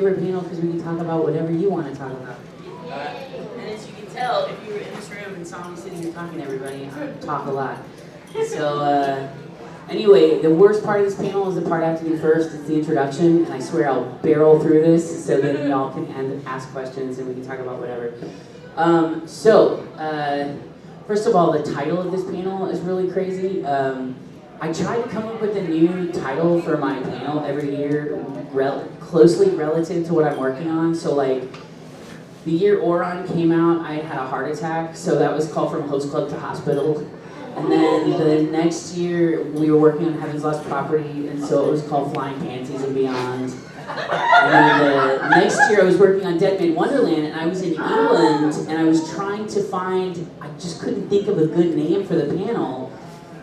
favorite panel because we can talk about whatever you want to talk about. And as you can tell, if you were in this room and saw me sitting here talking to everybody, I talk a lot. So anyway, the worst part of this panel is the part I have to do first. It's the introduction, and I swear I'll barrel through this so that y'all can ask questions and we can talk about whatever. First of all, the title of this panel is really crazy. I try to come up with a new title for my panel every year, closely relative to what I'm working on. So like, the year Oron came out, I had a heart attack, so that was called From Host Club to Hospital. And then the next year, we were working on Heaven's Lost Property, and so it was called Flying Pansies and Beyond. And then the next year, I was working on Dead Man Wonderland, and I was in England, and I was trying to find, I just couldn't think of a good name for the panel.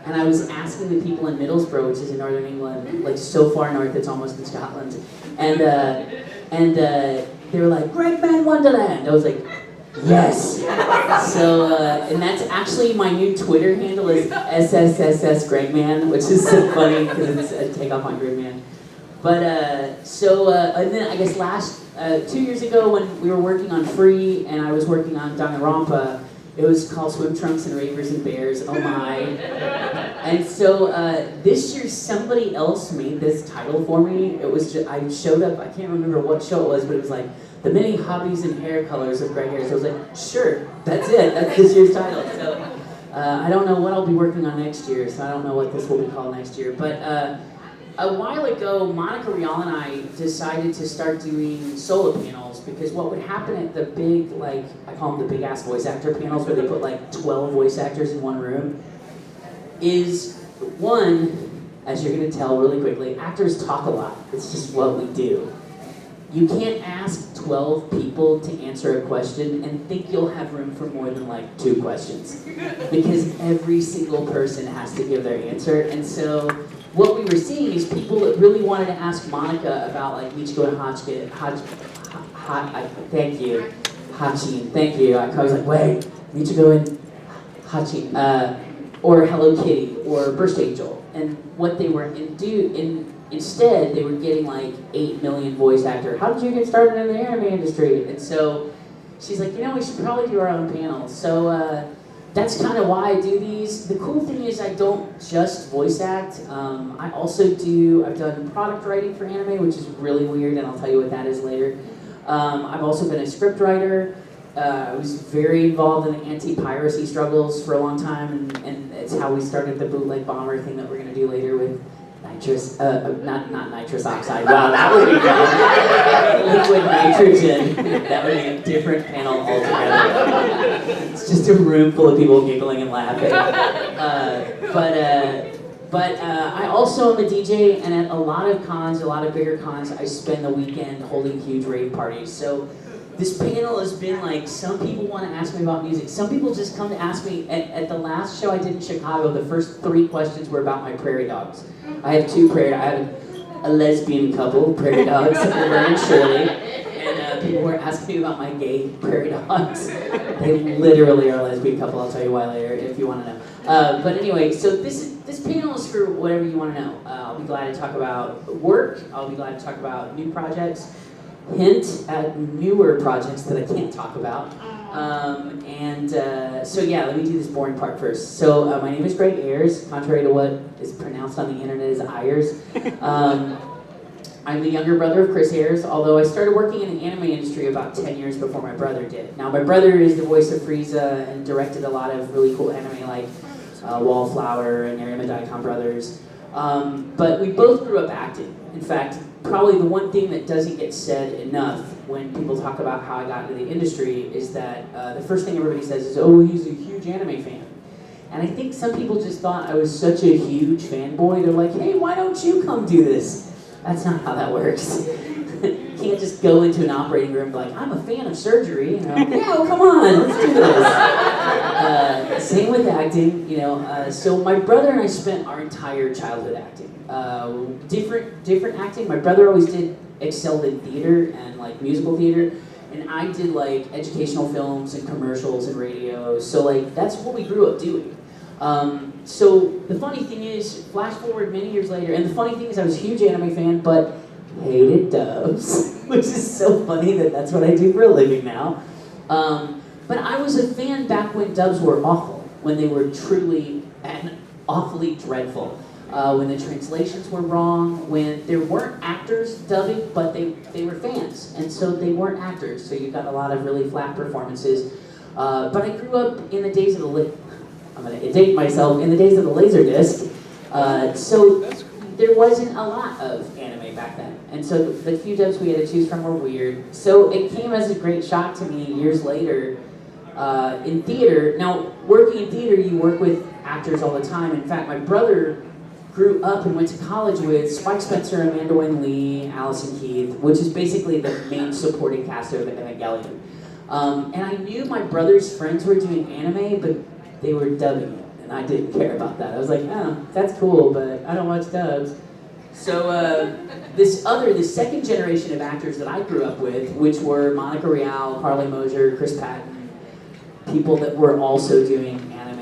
And I was asking the people in Middlesbrough, which is in northern England, like so far north it's almost in Scotland. And they were like, Greg Man Wonderland! I was like, yes! So, and that's actually my new Twitter handle is SSSS Gregman, which is so funny because it's a takeoff on Gregman. But, and then I guess 2 years ago when we were working on Free and I was working on Danganronpa, it was called Swim Trunks and Ravers and Bears, oh my. And so this year somebody else made this title for me. It was just, I showed up, I can't remember what show it was, but it was like, The Many Hobbies and Hair Colors of Greg Ayres. I was like, sure, that's it, that's this year's title. So I don't know what I'll be working on next year, so I don't know what this will be called next year. But a while ago, Monica Rial and I decided to start doing solo panels because what would happen at the big, like, I call them the big ass voice actor panels where they put like 12 voice actors in one room, is one, as you're gonna tell really quickly, actors talk a lot. It's just what we do. You can't ask 12 people to answer a question and think you'll have room for more than like 2 questions. Because every single person has to give their answer. And so what we were seeing is people that really wanted to ask Monica about like Michiko and thank you, Hachin, thank you. I was like, wait, Michiko and Hachin, or Hello Kitty, or Burst Angel. And what they were instead, they were getting like 8 million voice actor. How did you get started in the anime industry? And so she's like, we should probably do our own panels. So that's kind of why I do these. The cool thing is I don't just voice act. I've done product writing for anime, which is really weird, and I'll tell you what that is later. I've also been a script writer. I was very involved in the anti-piracy struggles for a long time, and it's how we started the bootleg bomber thing that we're going to do later with nitrous, not nitrous oxide. Wow, that would be fun. Liquid nitrogen. That would be a different panel altogether. It's just a room full of people giggling and laughing. But I also am a DJ, and at a lot of cons, a lot of bigger cons, I spend the weekend holding huge rave parties. So this panel has been like, some people want to ask me about music. Some people just come to ask me, at the last show I did in Chicago, the first 3 questions were about my prairie dogs. I have 2 prairie dogs. I have a lesbian couple, prairie dogs, Amber and Shirley. And people were asking me about my gay prairie dogs. They literally are a lesbian couple. I'll tell you why later if you want to know. But anyway, so this panel is for whatever you want to know. I'll be glad to talk about work. I'll be glad to talk about new projects. Hint at newer projects that I can't talk about. So yeah, let me do this boring part first. So my name is Greg Ayres, contrary to what is pronounced on the internet as Ayres. I'm the younger brother of Chris Ayres, although I started working in the anime industry about 10 years before my brother did. Now my brother is the voice of Frieza and directed a lot of really cool anime like Wallflower and Narima Daikon Brothers. But we both grew up acting. In fact, probably the one thing that doesn't get said enough when people talk about how I got into the industry is that the first thing everybody says is, oh, he's a huge anime fan. And I think some people just thought I was such a huge fanboy, they're like, hey, why don't you come do this? That's not how that works. You can't just go into an operating room and be like, I'm a fan of surgery. And I'm like, yeah, well, come on, let's do this. Same with acting, So my brother and I spent our entire childhood acting. Different acting. My brother always excelled in theater and like musical theater, and I did like educational films and commercials and radio. So like that's what we grew up doing. So the funny thing is, flash forward many years later, and the funny thing is I was a huge anime fan, but hated dubs. which is so funny that that's what I do for a living now. But I was a fan back when dubs were awful, when they were truly and awfully dreadful. When the translations were wrong, when there weren't actors dubbing, but they were fans, and so they weren't actors, so you got a lot of really flat performances. But I grew up in the days of I'm going to date myself, in the days of the Laserdisc, so there wasn't a lot of anime back then, and so the few dubs we had to choose from were weird. So it came as a great shock to me years later in theater. Now, working in theater, you work with actors all the time. In fact, my brother grew up and went to college with Spike Spencer, Amanda Wynn Lee, Allison Keith, which is basically the main supporting cast of Evangelion. And I knew my brother's friends were doing anime, but they were dubbing it, and I didn't care about that. I was like, oh, that's cool, but I don't watch dubs. So this second generation of actors that I grew up with, which were Monica Rial, Carly Mosier, Chris Patton, people that were also doing anime,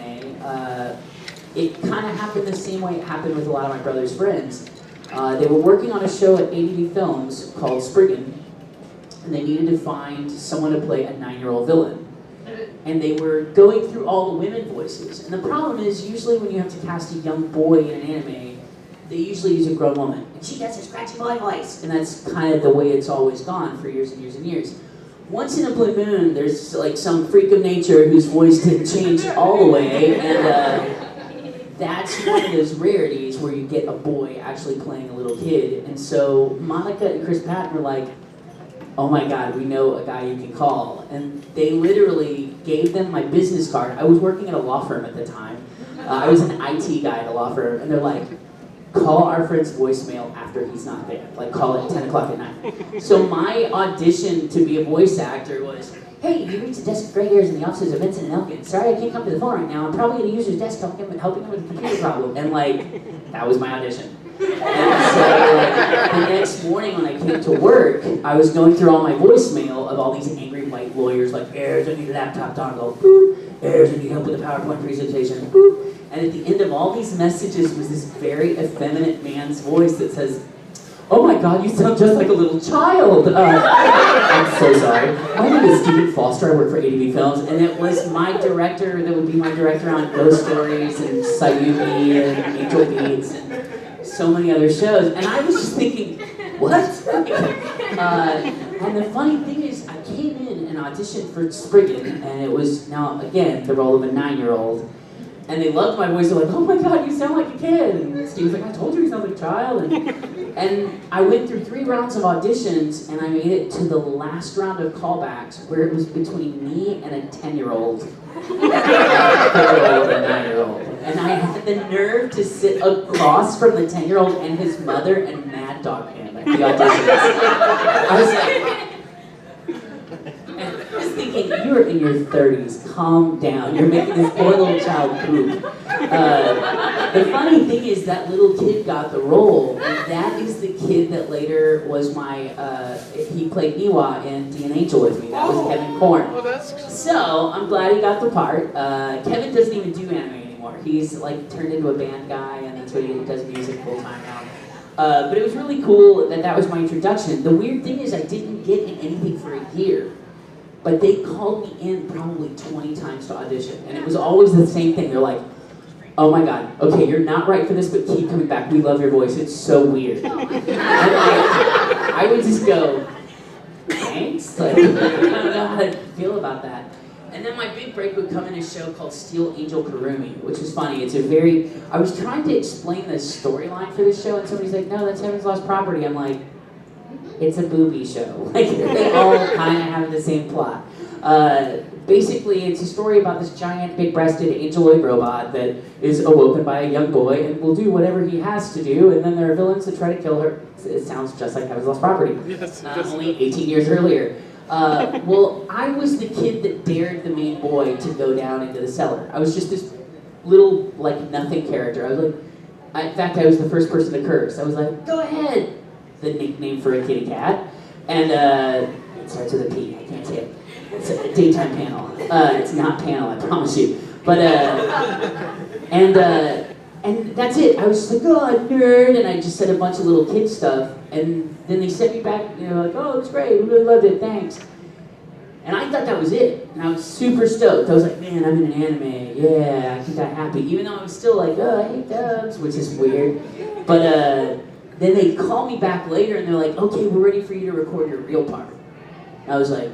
it kind of happened the same way it happened with a lot of my brother's friends. They were working on a show at ADV Films called Spriggan, and they needed to find someone to play a 9-year-old villain. And they were going through all the women voices. And the problem is, usually when you have to cast a young boy in an anime, they usually use a grown woman. And she does a scratchy boy voice. And that's kind of the way it's always gone for years and years and years. Once in a blue moon, there's like some freak of nature whose voice didn't change all the way. And that's one of those rarities where you get a boy actually playing a little kid. And so Monica and Chris Patton were like, oh my God, we know a guy you can call. And they literally gave them my business card. I was working at a law firm at the time. I was an IT guy at a law firm. And they're like, call our friend's voicemail after he's not there. Like, call it 10 o'clock at night. So my audition to be a voice actor was, hey, you reached the desk of Greg Ayres in the offices of Vincent and Elkin. Sorry I can't come to the phone right now. I'm probably at a user's desk helping him with a computer problem. And like, that was my audition. And so the next morning when I came to work, I was going through all my voicemail of all these angry white lawyers like, Ayres, I need a laptop dongle, boop. Ayres, I need help with a PowerPoint presentation, boop. And at the end of all these messages was this very effeminate man's voice that says, oh my God, you sound just like a little child. I'm so sorry. My name is Stephen Foster. I work for ADV Films, and it was my director that would be my director on Ghost Stories and Sayumi and Angel Beats and so many other shows. And I was just thinking, what? And the funny thing is, I came in and auditioned for Spriggan, and it was now, again, the role of a 9-year-old. And they loved my voice. They're like, oh my God, you sound like a kid. And Steve was like, I told you he sounds like a child. And I went through 3 rounds of auditions, and I made it to the last round of callbacks, where it was between me and a 10-year-old. A 4-year-old and a 9-year-old. And I had the nerve to sit across from the 10-year-old and his mother and mad dog him at the auditions. I was like, I was thinking, you're in your 30s, calm down. You're making this poor little child poop. The funny thing is that little kid got the role, and that is the kid that later was my, he played Iwa in D and Angel with me. That was Kevin Korn. So, I'm glad he got the part. Kevin doesn't even do anime anymore. He's like turned into a band guy, and that's what he does music full time now. But it was really cool that was my introduction. The weird thing is I didn't get in anything for a year. But they called me in probably 20 times to audition. And it was always the same thing. They're like, oh my God, okay, you're not right for this, but keep coming back. We love your voice. It's so weird. And I would just go, thanks? Like, I don't know how to feel about that. And then my big break would come in a show called Steel Angel Kurumi, which was funny. I was trying to explain the storyline for this show, and somebody's like, no, that's Heaven's Lost Property. I'm like, it's a booby show. Like, they all kind of have the same plot. Basically, it's a story about this giant, big-breasted angeloid robot that is awoken by a young boy and will do whatever he has to do, and then there are villains that try to kill her. It sounds just like Heaven's Lost Property. Yes, only 18 years earlier. Well, I was the kid that dared the main boy to go down into the cellar. I was just this little, like, nothing character. I was like, in fact, I was the first person to curse. I was like, go ahead! The nickname for a kitty cat, and it starts with a P. I can't say it. It's a daytime panel. It's not panel, I promise you. But and And that's it. I was just like, oh, nerd, and I just said a bunch of little kid stuff, and then they sent me back, like, oh, it was great, we really loved it, thanks. And I thought that was it, and I was super stoked. I was like, man, I'm in an anime, yeah, I got happy, even though I was still like, oh, I hate dubs, which is weird. But then they called me back later, and they're like, okay, we're ready for you to record your real part. And I was like,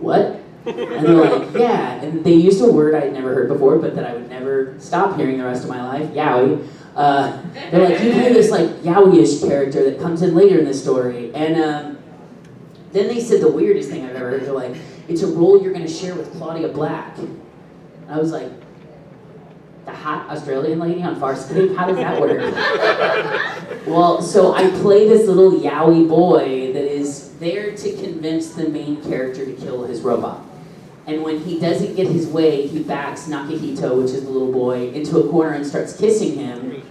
what? And they're like, yeah, and they used a word I'd never heard before, but that I would never stop hearing the rest of my life, yaoi. They're like, you play this like yaoi-ish character that comes in later in the story. And then they said the weirdest thing I've ever heard. They're like, it's a role you're gonna share with Claudia Black. And I was like, the hot Australian lady on Farscape? How does that work? Well, so I play this little yaoi boy that is there to convince the main character to kill his robot. And when he doesn't get his way, he backs Nakahito, which is the little boy, into a corner and starts kissing him.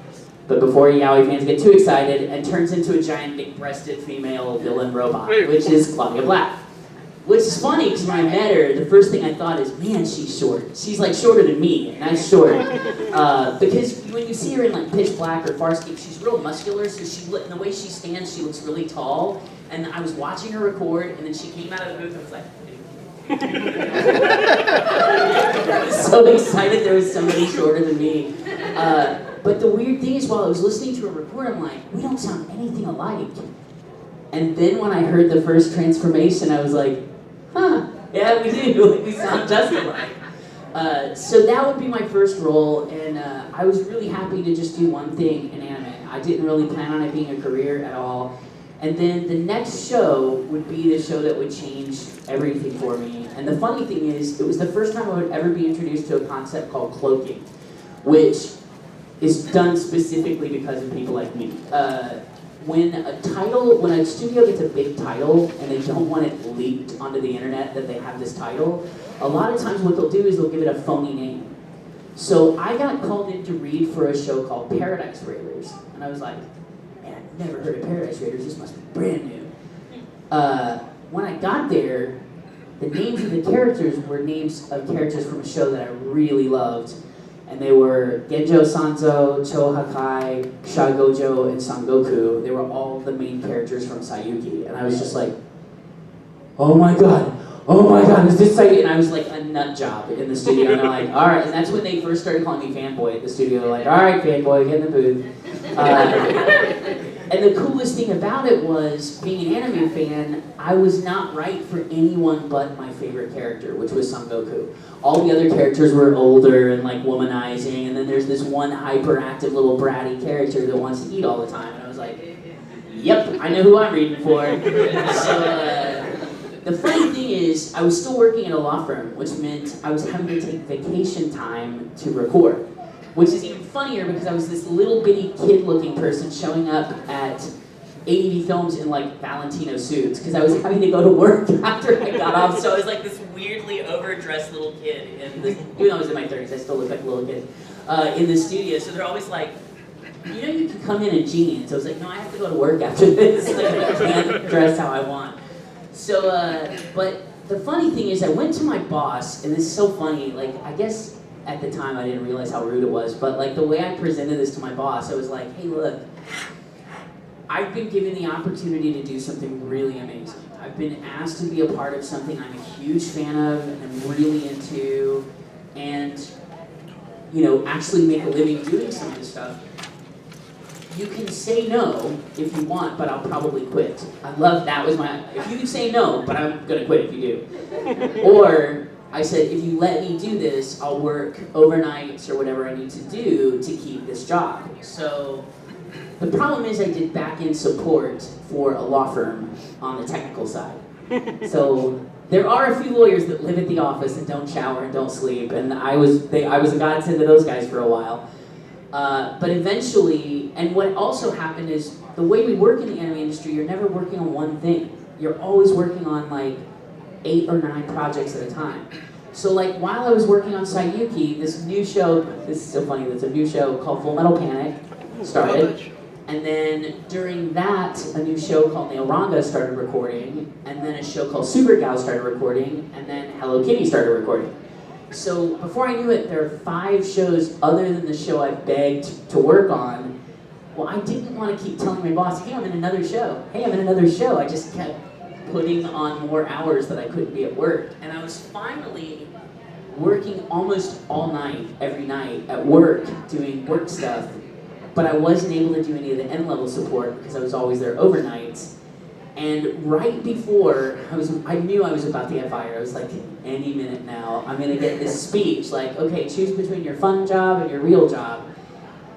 But before yaoi fans get too excited, and turns into a giant big-breasted female villain robot, which is Claudia Black. Which is funny, because when I met her, the first thing I thought is, man, she's short. She's like shorter than me, and I'm short. Because when you see her in like Pitch Black or Farscape, she's real muscular, so the way she stands, she looks really tall. And I was watching her record, and then she came out of the booth and was like, I was so excited there was somebody shorter than me. But the weird thing is, while I was listening to her record, I'm like, we don't sound anything alike. And then when I heard the first transformation, I was like, huh, yeah, we do. We sound just alike. So that would be my first role, and I was really happy to just do one thing in anime. I didn't really plan on it being a career at all. And then the next show would be the show that would change everything for me. And the funny thing is, it was the first time I would ever be introduced to a concept called cloaking, which is done specifically because of people like me. When a studio gets a big title and they don't want it leaked onto the internet that they have this title, a lot of times what they'll do is they'll give it a phony name. So I got called in to read for a show called Paradise Raiders, and I was like, man, I've never heard of Paradise Raiders, this must be brand new. When I got there, the names of the characters were names of characters from a show that I really loved. And they were Genjo Sanzo, Cho Hakai, Shagojo, and Sangoku. They were all the main characters from Sayuki. And I was just like, oh my god, is this Sayuki? And I was like a nut job in the studio. And they're like, all right. And that's when they first started calling me fanboy at the studio. They're like, all right, fanboy, get in the booth. And the coolest thing about it was, being an anime fan, I was not right for anyone but my favorite character, which was Sangoku. All the other characters were older and like womanizing, and then there's this one hyperactive little bratty character that wants to eat all the time. And I was like, yep, I know who I'm reading for. So the funny thing is, I was still working at a law firm, which meant I was having to take vacation time to record. Which is even funnier because I was this little bitty kid-looking person showing up at ADV Films in like Valentino suits because I was having to go to work after I got off. So I was like this weirdly overdressed little kid, even though I was in my 30s, I still look like a little kid in the studio. So they're always like, you can come in jeans. I was like, no, I have to go to work after this. Like, I can't dress how I want. So, but the funny thing is, I went to my boss, and this is so funny. Like, I guess at the time I didn't realize how rude it was, but like the way I presented this to my boss, I was like, hey, look, I've been given the opportunity to do something really amazing. I've been asked to be a part of something I'm a huge fan of and I'm really into, and actually make a living doing some of this stuff. You can say no if you want, but I'll probably quit. I love that was if you can say no, but I'm gonna quit if you do. Or I said, if you let me do this, I'll work overnights or whatever I need to do to keep this job. So the problem is I did back-end support for a law firm on the technical side. So there are a few lawyers that live at the office and don't shower and don't sleep, and I was a godsend to those guys for a while. But eventually, and what also happened is, the way we work in the anime industry, you're never working on one thing. You're always working on like 8 or 9 projects at a time. So like while I was working on Sayuki, this is so funny, there's a new show called Full Metal Panic started. And then during that, a new show called Nailranga started recording, and then a show called Super Gal started recording, and then Hello Kitty started recording. So before I knew it, there were 5 shows other than the show I begged to work on. Well, I didn't want to keep telling my boss, hey, I'm in another show. Hey, I'm in another show. I just kept putting on more hours that I couldn't be at work. And I was finally working almost all night, every night at work, doing work stuff. But I wasn't able to do any of the end-level support because I was always there overnights. And right before, I knew I was about to get fired. I was like, any minute now, I'm gonna get this speech, like, okay, choose between your fun job and your real job.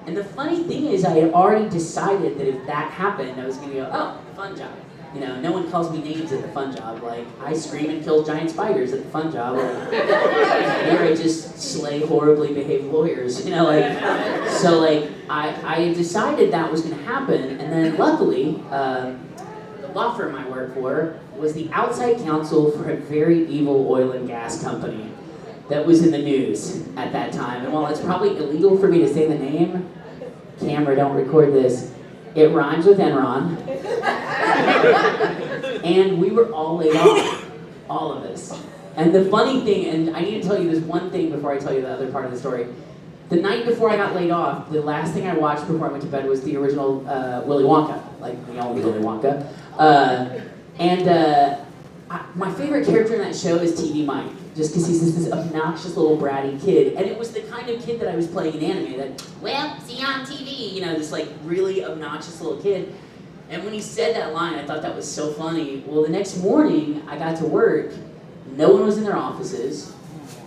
And the funny thing is, I had already decided that if that happened, I was gonna go, oh, the fun job. You know, no one calls me names at the fun job. Like, I scream and kill giant spiders at the fun job. Like, or I just slay horribly behaved lawyers. You know, like, so like, I decided that was gonna happen, and then luckily, law firm I worked for was the outside counsel for a very evil oil and gas company that was in the news at that time. And while it's probably illegal for me to say the name, camera, don't record this, it rhymes with Enron. And we were all laid off, all of us. And the funny thing, and I need to tell you this one thing before I tell you the other part of the story. The night before I got laid off, the last thing I watched before I went to bed was the original Willy Wonka, like the only Willy Wonka. My favorite character in that show is TV Mike, just because he's this obnoxious little bratty kid. And it was the kind of kid that I was playing in anime that, well, see you on TV, you know, this like really obnoxious little kid. And when he said that line, I thought that was so funny. Well, the next morning, I got to work, no one was in their offices,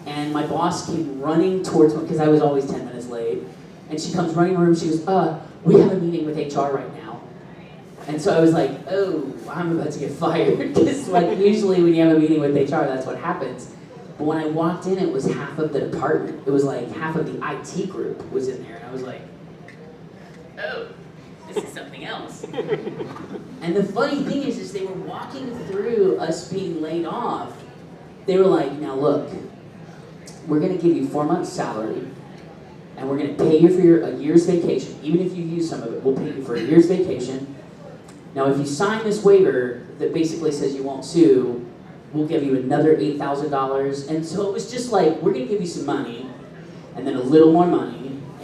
and my boss came running towards me, because I was always 10 minutes late, and she comes running in the room, she goes, we have a meeting with HR right now. And so I was like, oh, I'm about to get fired, because like usually when you have a meeting with HR, that's what happens. But when I walked in, it was half of the department. It was like half of the IT group was in there, and I was like, oh, this is something else. And the funny thing is they were walking through us being laid off. They were like, now look, we're gonna give you 4 months salary, and we're gonna pay you for a year's vacation. Even if you use some of it, we'll pay you for a year's vacation. Now, if you sign this waiver that basically says you won't sue, we'll give you another $8,000. And so it was just like, we're gonna give you some money, and then a little more money.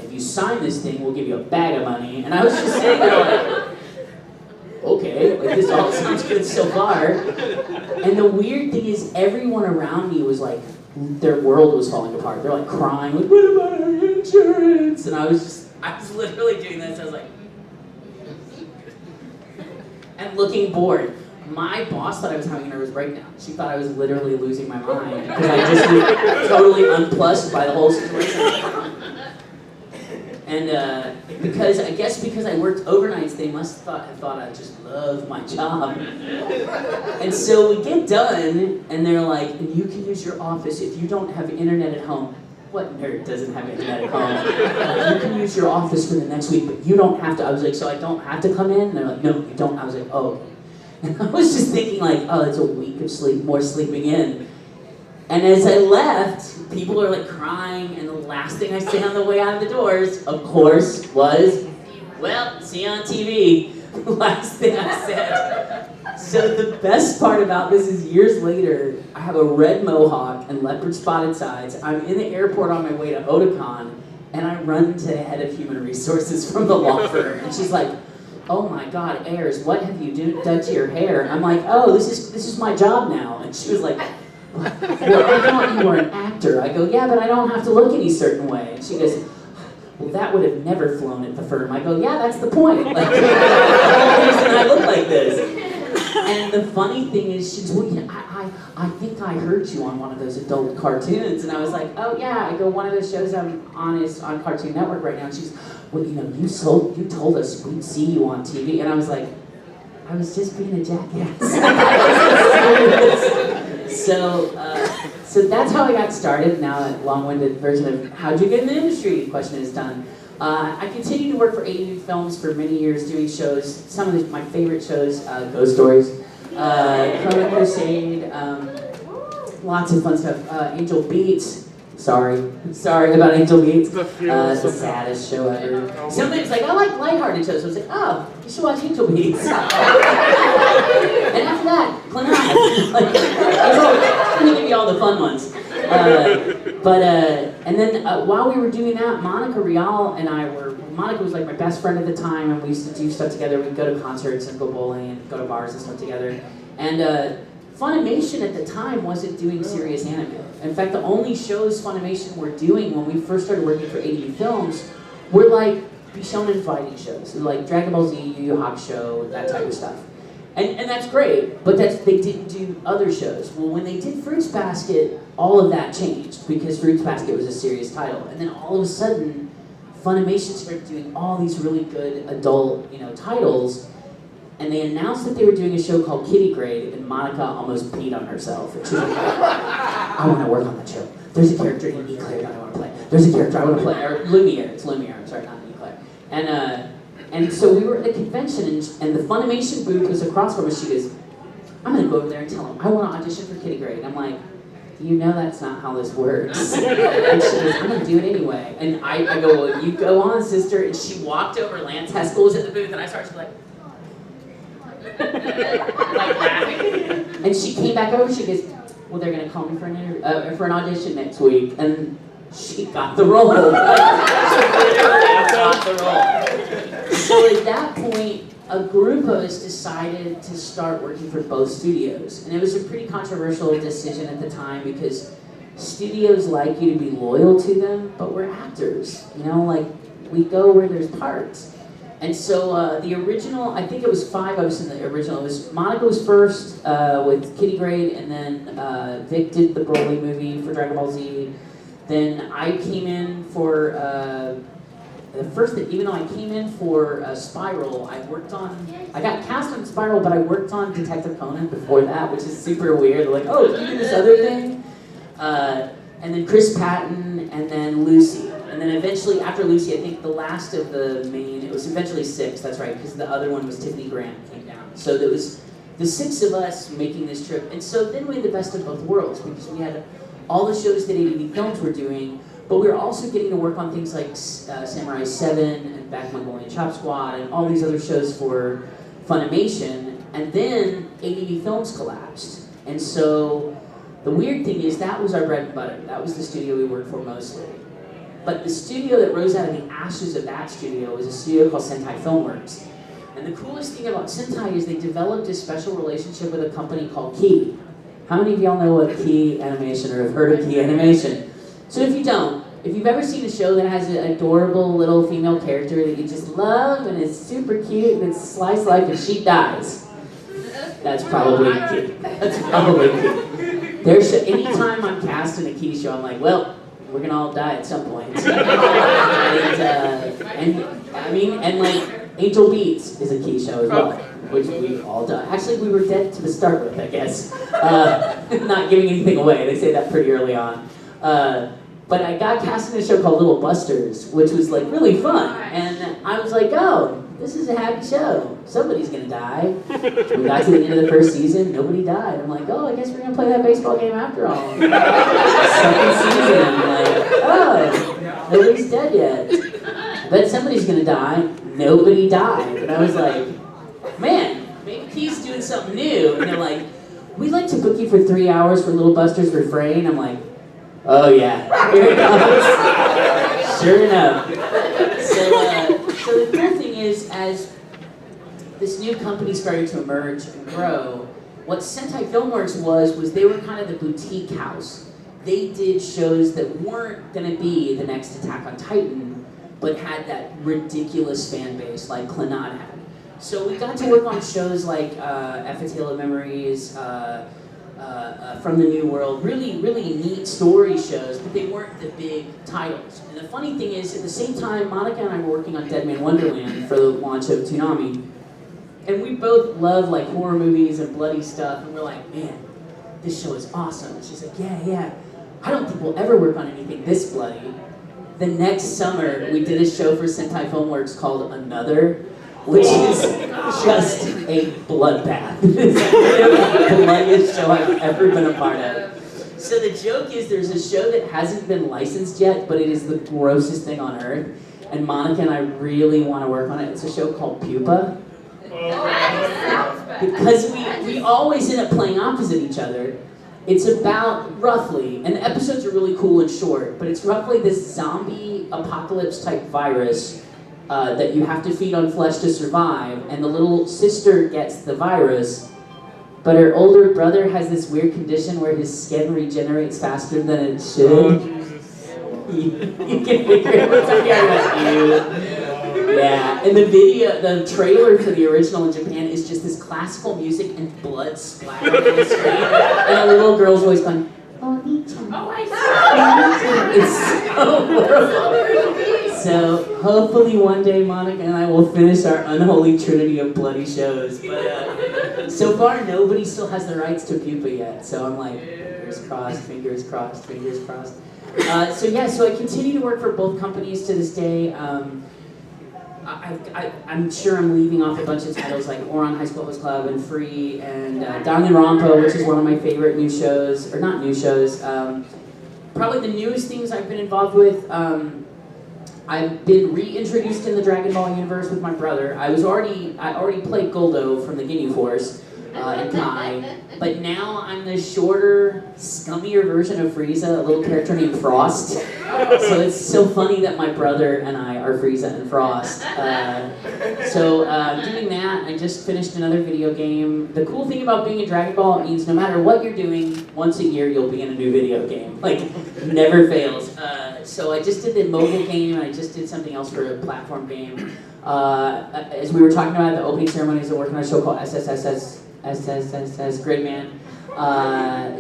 If you sign this thing, we'll give you a bag of money. And I was just sitting there like, okay, like this all sounds good so far. And the weird thing is, everyone around me was like, their world was falling apart. They're like crying, like, what about our insurance? And I was literally doing this. I was like, and looking bored. My boss thought I was having a nervous breakdown. She thought I was literally losing my mind because I just was totally unplussed by the whole situation. And because I worked overnights, they must have thought I just loved my job. And so we get done, and they're like, and you can use your office if you don't have internet at home. What nerd doesn't have internet at home? You can use your office for the next week, but you don't have to. I was like, so I don't have to come in? And they're like, no, you don't. I was like, oh. And I was just thinking like, oh, it's a week of sleep, more sleeping in. And as I left, people are like crying, and the last thing I say on the way out of the doors, of course, was, well, see you on TV. Last thing I said. So the best part about this is years later, I have a red mohawk and leopard spotted sides. I'm in the airport on my way to Otakon, and I run to the head of human resources from the law firm, and she's like, oh my God, Ayres, what have you done to your hair? And I'm like, oh, this is my job now. And she was like, well, I thought you were an actor. I go, yeah, but I don't have to look any certain way. And she goes, well, that would have never flown at the firm. I go, yeah, that's the point. Like, the whole reason I look like this. And the funny thing is, she's, well, you know, I think I heard you on one of those adult cartoons. And I was like, oh yeah. I go, one of those shows I'm on is on Cartoon Network right now. And she's, well, you know, you told us we'd see you on TV. And I was like, I was just being a jackass. So that's how I got started. Now a long-winded version of how'd you get in the industry question is done. I continued to work for Haikyuu Films for many years doing shows. Some of my favorite shows, Ghost Stories, Chrono Crusade, lots of fun stuff. Angel Beats. Sorry about Angel Beats. The saddest show ever. Sometimes like, I like lighthearted shows. So I was like, oh, you should watch Angel Beats. And after that, Clanai. Like, I'm gonna give you all the fun ones. And then while we were doing that, Monica Rial and I were, Monica was like my best friend at the time, and we used to do stuff together. We'd go to concerts and go bowling and go to bars and stuff together. And Funimation at the time wasn't doing serious anime. In fact, the only shows Funimation were doing when we first started working for ADV Films were like shonen fighting shows, like Dragon Ball Z, Yu Yu Hakusho, that type of stuff. And that's great, but they didn't do other shows. Well, when they did Fruits Basket, all of that changed because Fruits Basket was a serious title. And then all of a sudden, Funimation started doing all these really good adult, titles. And they announced that they were doing a show called Kitty Grade, and Monica almost peed on herself. And she was like, I want to work on that show. There's a character in Eclair that I want to play. There's a character I want to play. Or Lumiere. It's Lumiere. I'm sorry, not Eclair. And so we were at a convention, and the Funimation booth was across from us. She goes, I'm going to go over there and tell them, I want to audition for Kitty Grade. And I'm like, that's not how this works. And she goes, I'm going to do it anyway. And I go, well, you go on, sister. And she walked over. Lance Haskell was at the booth, and I started like laughing. And she came back over, she goes, well, they're going to call me for an audition next week. And she got the role. She got the role. So at that point, a group of us decided to start working for both studios. And it was a pretty controversial decision at the time because studios like you to be loyal to them, but we're actors. We go where there's parts. And so the original, I think it was 5 of us in the original. It was Monica was first with Kitty Grade, and then Vic did the Broly movie for Dragon Ball Z. Then I came in for even though I came in for Spiral, I got cast on Spiral, but I worked on Detective Conan before that, which is super weird. They're like, oh, did you do this other thing? And then Chris Patton, and then Lucy. And then eventually, after Lucy, I think the last of the main, it was eventually 6, that's right, because the other one was Tiffany Grant came down. So there was the 6 of us making this trip. And so then we had the best of both worlds, because we had all the shows that ADV Films were doing, but we were also getting to work on things like Samurai 7 and Back Mongolian Chop Squad and all these other shows for Funimation. And then ADV Films collapsed. And so the weird thing is that was our bread and butter. That was the studio we worked for mostly. But the studio that rose out of the ashes of that studio was a studio called Sentai Filmworks. And the coolest thing about Sentai is they developed a special relationship with a company called Key. How many of y'all know what Key Animation or have heard of Key Animation? So if you don't, if you've ever seen a show that has an adorable little female character that you just love and is super cute and it's slice life and she dies, that's probably Key. That's probably Key. Anytime I'm cast in a Key show, I'm like, well, we're gonna all die at some point. and like Angel Beats is a Key show as well, which we all die. Actually, we were dead to start with, I guess. Not giving anything away. They say that pretty early on. But I got cast in a show called Little Busters, which was like really fun. And I was like, oh, this is a happy show. Somebody's gonna die. We got to the end of the first season, nobody died. I'm like, oh, I guess we're gonna play that baseball game after all. Second season, I'm like, oh, nobody's dead yet. I bet somebody's gonna die. Nobody died. And I was like, man, maybe Key's doing something new. And they're like, we'd like to book you for 3 hours for Little Busters Refrain. I'm like, oh yeah, here it comes. Sure enough. So the cool thing is, as this new company started to emerge and grow, what Sentai Filmworks was they were kind of the boutique house. They did shows that weren't going to be the next Attack on Titan, but had that ridiculous fan base like Clannad had. So we got to work on shows like A Tale of Memories, From the New World, really, really neat story shows, but they weren't the big titles. And the funny thing is, at the same time, Monica and I were working on Dead Man Wonderland for the launch of Toonami, and we both love like horror movies and bloody stuff, and we're like, man, this show is awesome. And she's like, yeah, I don't think we'll ever work on anything this bloody. The next summer, we did a show for Sentai Filmworks called Another, which is just a bloodbath. It's the bloodiest show I've ever been a part of. So the joke is there's a show that hasn't been licensed yet, but it is the grossest thing on earth. And Monica and I really want to work on it. It's a show called Pupa. Because we always end up playing opposite each other. It's about roughly, and the episodes are really cool and short, but it's roughly this zombie apocalypse type virus that you have to feed on flesh to survive, and the little sister gets the virus, but her older brother has this weird condition where his skin regenerates faster than it should. Oh, Jesus. You can figure out what's on Yeah, and the trailer for the original in Japan is just this classical music and blood splattering on the screen, and a little girl's voice going, "Oh-ni-chan." Oh, I see. It's so horrible. So hopefully one day Monica and I will finish our unholy trinity of bloody shows. But so far nobody still has the rights to Pupa yet. So I'm like, fingers crossed, fingers crossed, fingers crossed. So I continue to work for both companies to this day. I'm sure I'm leaving off a bunch of titles like Ouran High School Host Club and Free and Danganronpa, which is one of my favorite new shows, or not new shows. Probably the newest things I've been involved with. I've been reintroduced in the Dragon Ball universe with my brother. I already played Goldo from the Ginyu Force and Kai, but now I'm the shorter, scummier version of Frieza, a little character named Frost. So it's so funny that my brother and I are Frieza and Frost. Doing that, I just finished another video game. The cool thing about being in Dragon Ball, it means no matter what you're doing, once a year you'll be in a new video game. Like, never fails. So I just did the mobile game, and I just did something else for a platform game. As we were talking about the opening ceremonies, I'm working on a show called SSSS Gridman.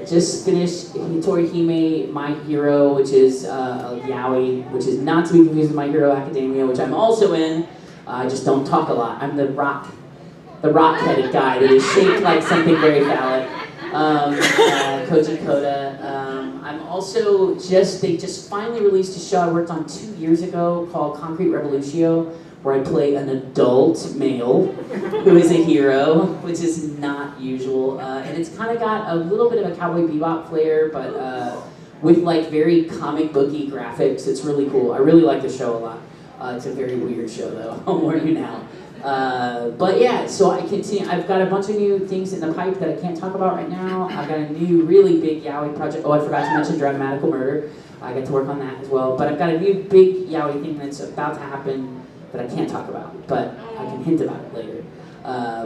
Just finished Hitori Hime, My Hero, which is a yaoi, which is not to be confused with My Hero Academia, which I'm also in. I just don't talk a lot. I'm the rock-headed guy that is shaped like something very phallic. Koji Koda. I'm also they just finally released a show I worked on 2 years ago called Concrete Revolutio, where I play an adult male who is a hero, which is not usual. And it's kind of got a little bit of a Cowboy Bebop flair, but with like very comic booky graphics. It's really cool. I really like the show a lot. It's a very weird show though, I'll warn you now. But yeah, so I continue. I've got a bunch of new things in the pipe that I can't talk about right now. I've got a new really big yaoi project. Oh, I forgot to mention Dramatical Murder. I get to work on that as well. But I've got a new big yaoi thing that's about to happen that I can't talk about, but I can hint about it later.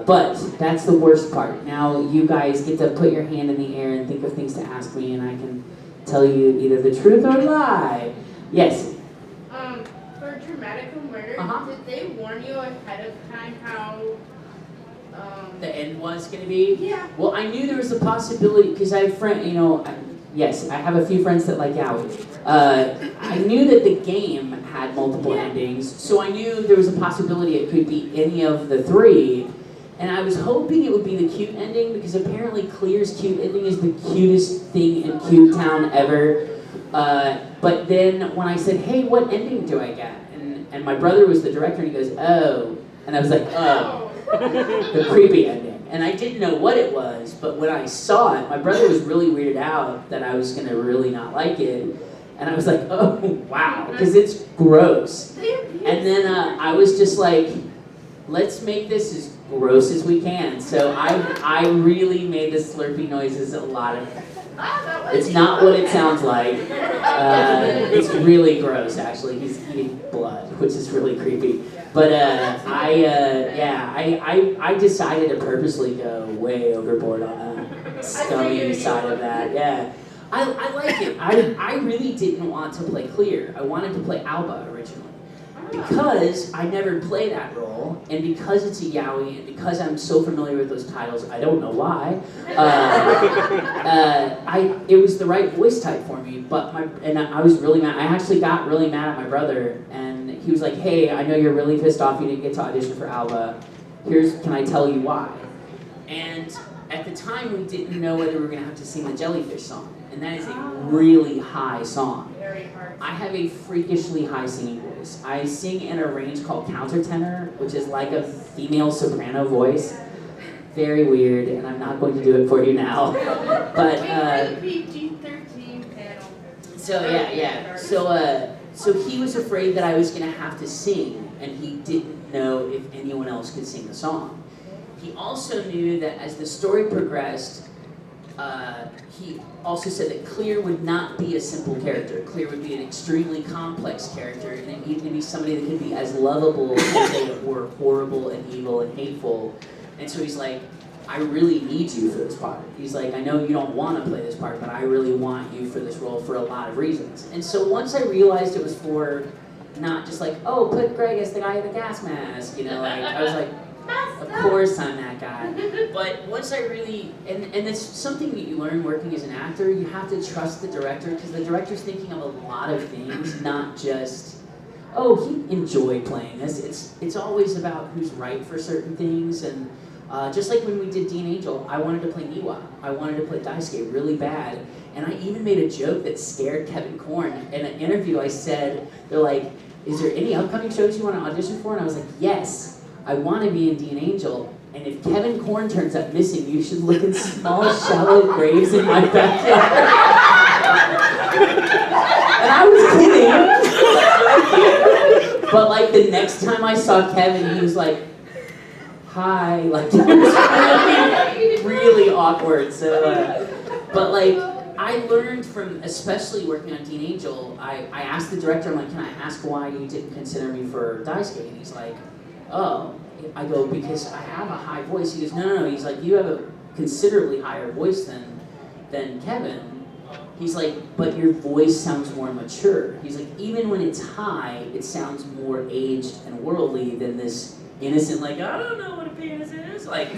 But that's the worst part. Now you guys get to put your hand in the air and think of things to ask me, and I can tell you either the truth or lie. Yes? For Dramatical Murder, did they warn you ahead of time how the end was going to be? Yeah. Well, I knew there was a possibility, because I have friends, yes, I have a few friends that like yaoi. I knew that the game had multiple endings, so I knew there was a possibility it could be any of the three, and I was hoping it would be the cute ending, because apparently Clear's cute ending is the cutest thing in Cute Town ever. But then when I said, hey, what ending do I get? And my brother was the director, and he goes, oh. And I was like, oh, the creepy ending. And I didn't know what it was, but when I saw it, my brother was really weirded out that I was going to really not like it. And I was like, oh, wow, because it's gross. And then I was just like, let's make this as gross as we can. So I really made the slurpy noises a lot of. It's not what it sounds like. It's really gross, actually. He's eating blood, which is really creepy. But I decided to purposely go way overboard on the scummy side of that. Yeah, I like it. I really didn't want to play Clear. I wanted to play Alba originally. Because I never play that role, and because it's a yaoi, and because I'm so familiar with those titles, I don't know why. It was the right voice type for me, I was really mad. I actually got really mad at my brother, and he was like, "Hey, I know you're really pissed off you didn't get to audition for Alba. Can I tell you why?" And at the time, we didn't know whether we were gonna have to sing the Jellyfish song, and that is a really high song. Very hard. I have a freakishly high singing voice. I sing in a range called countertenor, which is like a female soprano voice. Very weird, and I'm not going to do it for you now. But PG-13 panel. So he was afraid that I was going to have to sing, and he didn't know if anyone else could sing the song. He also knew that as the story progressed, he also said that Clear would not be a simple character. Clear would be an extremely complex character, and it needed to be somebody that could be as lovable as they were horrible and evil and hateful. And so he's like, I really need you for this part. He's like, I know you don't want to play this part, but I really want you for this role for a lot of reasons. And so once I realized it was for not just like, oh, put Greg as the guy in the gas mask, you know, like, I was like, of course I'm that guy. But once I really, and it's something that you learn working as an actor, you have to trust the director, because the director's thinking of a lot of things, not just, oh, he enjoyed playing this. It's always about who's right for certain things, and just like when we did Dean Angel, I wanted to play Niwa. I wanted to play Daisuke really bad, and I even made a joke that scared Kevin Korn. In an interview I said, they're like, is there any upcoming shows you want to audition for? And I was like, yes. I want to be in Dean Angel, and if Kevin Korn turns up missing, you should look in small, shallow graves in my backyard. And I was kidding. But like the next time I saw Kevin, he was like, hi, like it was really awkward. So, but like I learned from, especially working on Dean Angel, I asked the director, I'm like, can I ask why you didn't consider me for Daisuke? And he's like, oh, I go, because I have a high voice. He goes, no. He's like, you have a considerably higher voice than Kevin. He's like, but your voice sounds more mature. He's like, even when it's high, it sounds more aged and worldly than this innocent, like, I don't know what a penis is. Like,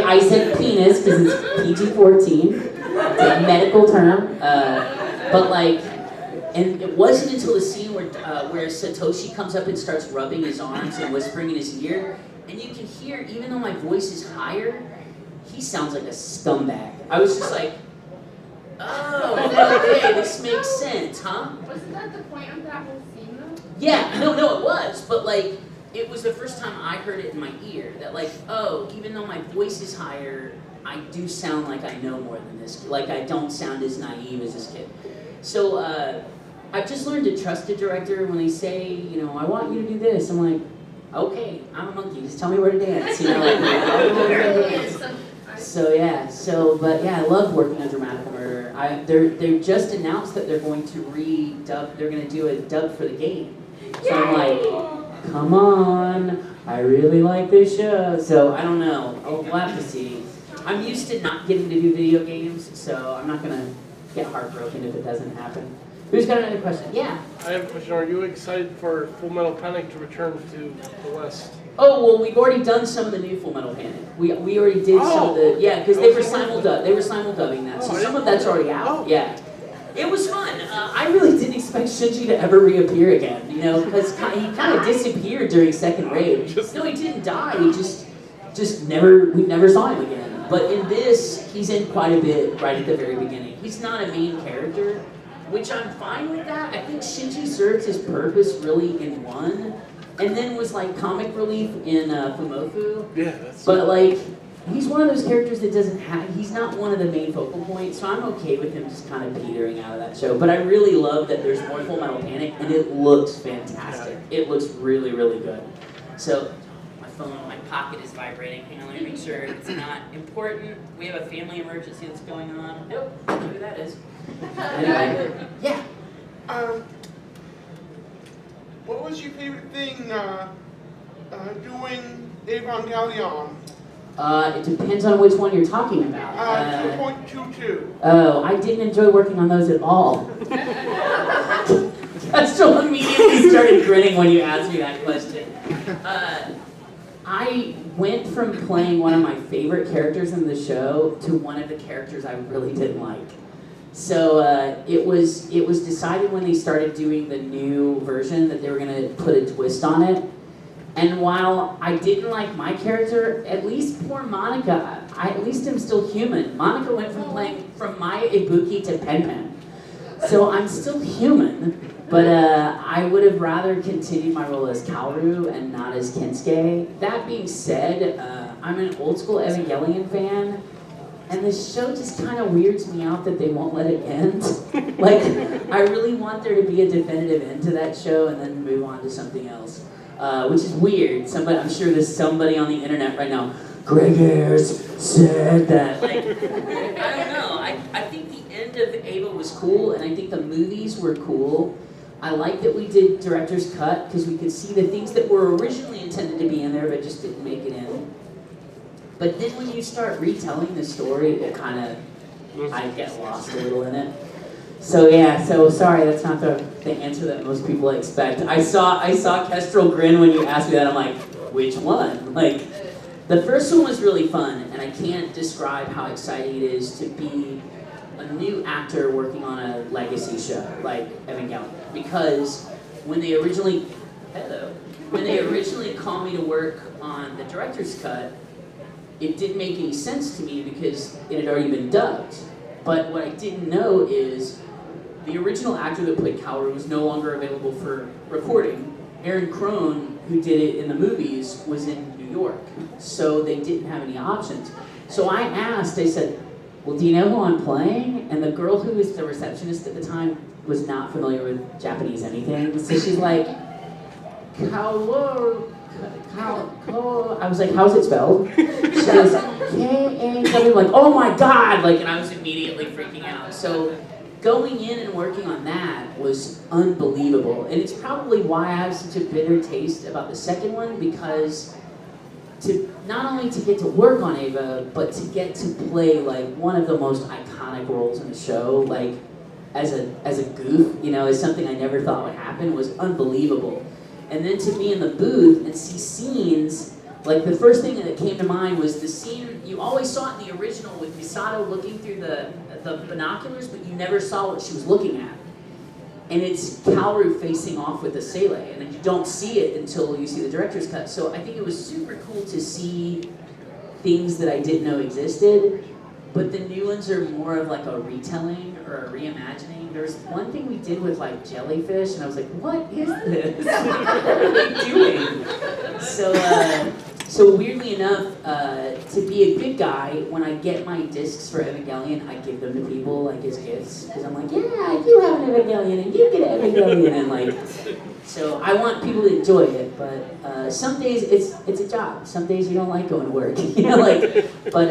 I said penis because it's PG-14. It's a medical term. But like, and it wasn't until the scene where Satoshi comes up and starts rubbing his arms and whispering in his ear, and you can hear, even though my voice is higher, he sounds like a scumbag. I was just like, oh, okay, this makes sense, huh? Wasn't that the point of that whole scene, though? Yeah, no, it was, but like, it was the first time I heard it in my ear, that like, oh, even though my voice is higher, I do sound like I know more than this, like I don't sound as naive as this kid. So, I've just learned to trust a director when they say, you know, I want you to do this. I'm like, okay, I'm a monkey. Just tell me where to dance. You know, like, so yeah. But yeah, I love working on Dramatical Murder. They just announced that they're going to redub. They're going to do a dub for the game. So I'm like, come on, I really like this show. So I don't know. We'll have to see. I'm used to not getting to do video games, so I'm not gonna get heartbroken if it doesn't happen. Who's got another question? Yeah. I have a question. Are you excited for Full Metal Panic to return to the West? Oh, well, we've already done some of the new Full Metal Panic. We already did some of the, yeah, because they were simuldubbing that, so some of that's already out, yeah. It was fun. I really didn't expect Shinji to ever reappear again, you know, because he kind of disappeared during Second Raid. No, he didn't die, he just never, we never saw him again. But in this, he's in quite a bit right at the very beginning. He's not a main character, which I'm fine with that. I think Shinji serves his purpose really in one, and then was like comic relief in Fumofu. Yeah, that's. But like, he's one of those characters that doesn't have, he's not one of the main focal points, so I'm okay with him just kind of petering out of that show. But I really love that there's more Full Metal Panic, and it looks fantastic. It looks really, really good. So, my phone in my pocket is vibrating. Hang on, let me make sure it's not important. We have a family emergency that's going on. Nope, I know who that is. Anyway, yeah. What was your favorite thing doing Evangelion? It depends on which one you're talking about. 2.22. Oh, I didn't enjoy working on those at all. Kestrel immediately started grinning when you asked me that question. I went from playing one of my favorite characters in the show to one of the characters I really didn't like. So it was decided when they started doing the new version that they were going to put a twist on it. And while I didn't like my character, at least poor Monica, I at least am still human. Monica went from playing from Maya Ibuki to Pen Pen. So I'm still human, but I would have rather continued my role as Kaoru and not as Kensuke. That being said, I'm an old school Evangelion fan, and the show just kind of weirds me out that they won't let it end. Like, I really want there to be a definitive end to that show and then move on to something else. Which is weird. I'm sure there's somebody on the internet right now. Greg Ayres said that. Like, I don't know. I think the end of Ava was cool, and I think the movies were cool. I like that we did director's cut because we could see the things that were originally intended to be in there but just didn't make it in. But then when you start retelling the story, it kind of, I get lost a little in it. So yeah, so sorry, that's not the answer that most people expect. I saw Kestrel grin when you asked me that. I'm like, which one? Like, the first one was really fun, and I can't describe how exciting it is to be a new actor working on a legacy show like Evangelion. Because when they originally called me to work on the director's cut, it didn't make any sense to me because it had already been dubbed. But what I didn't know is the original actor that played Kaoru was no longer available for recording. Aaron Crone, who did it in the movies, was in New York. So they didn't have any options. So I asked, I said, well, do you know who I'm playing? And the girl who was the receptionist at the time was not familiar with Japanese anything. So she's like, Kaoru. I was like, how's it spelled? She goes, K-A-W. Like, oh my God! Like, and I was immediately freaking out. So going in and working on that was unbelievable. And it's probably why I have such a bitter taste about the second one, because to not only to get to work on Ava, but to get to play like one of the most iconic roles in the show, like as a goof, you know, is something I never thought would happen, was unbelievable. And then to be in the booth and see scenes, like the first thing that came to mind was the scene, you always saw it in the original with Misato looking through the binoculars, but you never saw what she was looking at. And it's Kaoru facing off with the Sele, and then you don't see it until you see the director's cut. So I think it was super cool to see things that I didn't know existed, but the new ones are more of like a retelling or a reimagining. There's one thing we did with like jellyfish, and I was like, what is this? What are they doing? So weirdly enough, to be a good guy, when I get my discs for Evangelion, I give them to people like as gifts, because I'm like, yeah, you have an Evangelion, and you get an Evangelion, and like, so I want people to enjoy it, but some days it's a job. Some days you don't like going to work, you know, like, but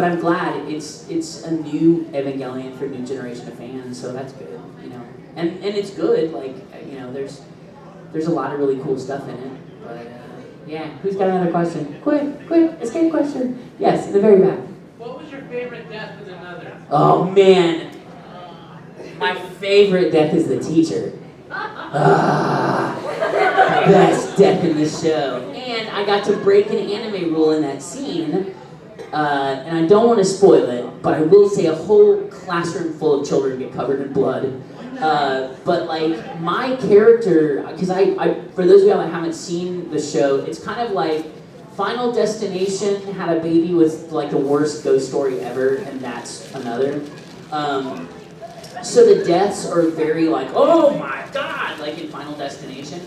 I'm glad it's a new Evangelion for a new generation of fans, so that's good, you know, and it's good, like, you know, there's a lot of really cool stuff in it, but yeah, who's got another question? Quick, escape question. Yes, in the very back. What was your favorite death in another? Oh man, my favorite death is the teacher. Best death in the show. And I got to break an anime rule in that scene, and I don't want to spoil it, but I will say a whole classroom full of children get covered in blood. But like my character, because I for those of you that haven't seen the show, it's kind of like Final Destination had a baby with like the worst ghost story ever, and that's another. So the deaths are very like, oh my God, like in Final Destination.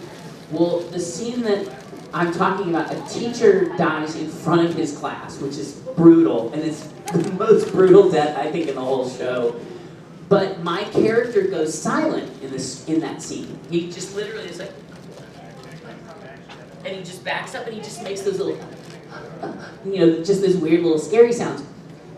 Well, the scene that I'm talking about, a teacher dies in front of his class, which is brutal, and it's the most brutal death I think in the whole show. But my character goes silent in that scene. He just literally is like, and he just backs up and he just makes those little, you know, just those weird little scary sounds.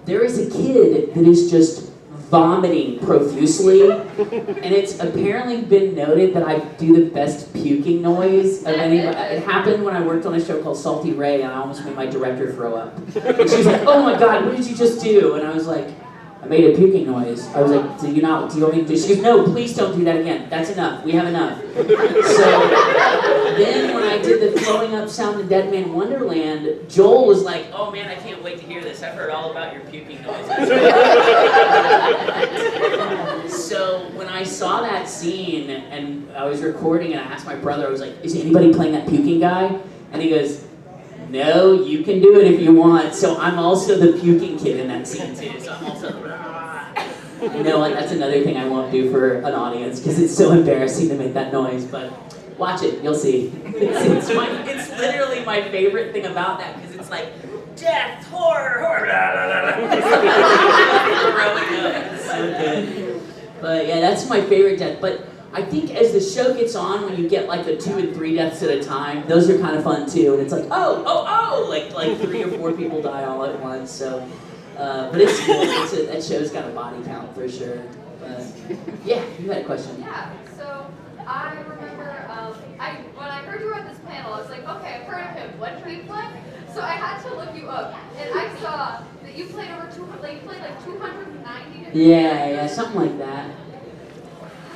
There is a kid that is just vomiting profusely, and it's apparently been noted that I do the best puking noise of anybody. It happened when I worked on a show called Salty Ray, and I almost made my director throw up. And she's like, oh my God, what did you just do? And I was like, I made a puking noise. I was like, do you want me to do? She goes, no, please don't do that again. That's enough. We have enough. So then when I did the Flowing Up Sound in Dead Man Wonderland, Joel was like, oh man, I can't wait to hear this. I've heard all about your puking noises. So when I saw that scene and I was recording and I asked my brother, I was like, is anybody playing that puking guy? And he goes, no, you can do it if you want. So I'm also the puking kid in that scene too. So I'm also, you know what, that's another thing I won't do for an audience because it's so embarrassing to make that noise, but watch it, you'll see. It's literally my favorite thing about that because it's like, death, horror, It's so good. But yeah, that's my favorite death. But I think as the show gets on, when you get like the 2 and 3 deaths at a time, those are kind of fun too. And it's like, like 3 or 4 people die all at once. So, but it's cool. That show's got a body count for sure. Yeah, you had a question. Yeah. So I remember, when I heard you were at this panel, I was like, okay, I've heard of him. What do he play? So I had to look you up, and I saw that you played like 290 different Yeah, something like that.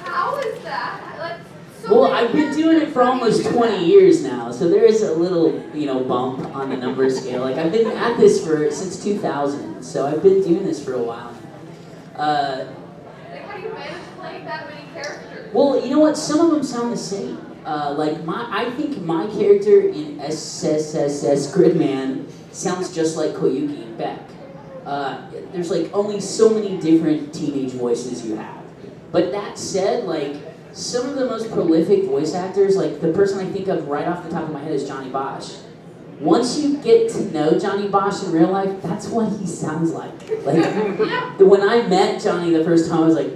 How is that? Like, Well, I've been doing it for almost 20 years now, so there is a little, bump on the number scale. Like, I've been at this since 2000, so I've been doing this for a while. Like, how do you manage playing that many characters? Well, you know what? Some of them sound the same. I think my character in SSSS Gridman sounds just like Koyuki and Beck. There's like only so many different teenage voices you have. But that said, like, some of the most prolific voice actors, like the person I think of right off the top of my head is Johnny Bosch. Once you get to know Johnny Bosch in real life, that's what he sounds like. Like, when I met Johnny the first time, I was like,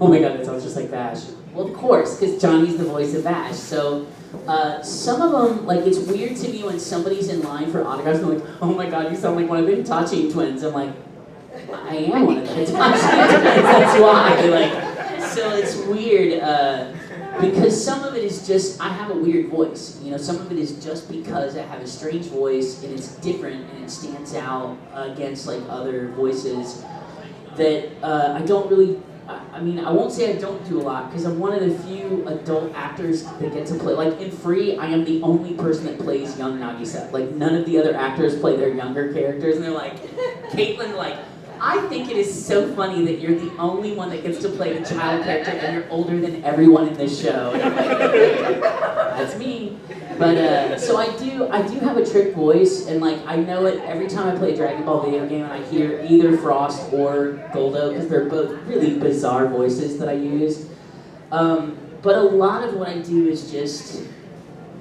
oh my god, that sounds just like Bash. Well, of course, because Johnny's the voice of Bash. So, some of them, like, it's weird to me when somebody's in line for autographs and they're like, oh my god, you sound like one of the Hitachi twins. I'm like, I am one of the Hitachi twins, that's why. Like, so it's weird, because some of it is just, I have a weird voice. Some of it is just because I have a strange voice and it's different and it stands out against, like, other voices that I don't really, I won't say I don't do a lot, because I'm one of the few adult actors that get to play. Like, in Free, I am the only person that plays young Nagisa. Like, none of the other actors play their younger characters, and they're like, Caitlin, like, I think it is so funny that you're the only one that gets to play the child character, and you're older than everyone in this show. And I'm like, that's me. But, so I do have a trick voice, and, like, I know it every time I play a Dragon Ball video game, and I hear either Frost or Goldo, because they're both really bizarre voices that I use. But a lot of what I do is just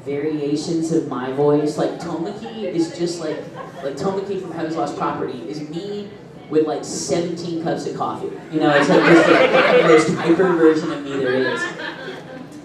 variations of my voice. Like, Tomoki is just like Tomoki from Heaven's Lost Property is me with like 17 cups of coffee. It's like just the most hyper version of me there is.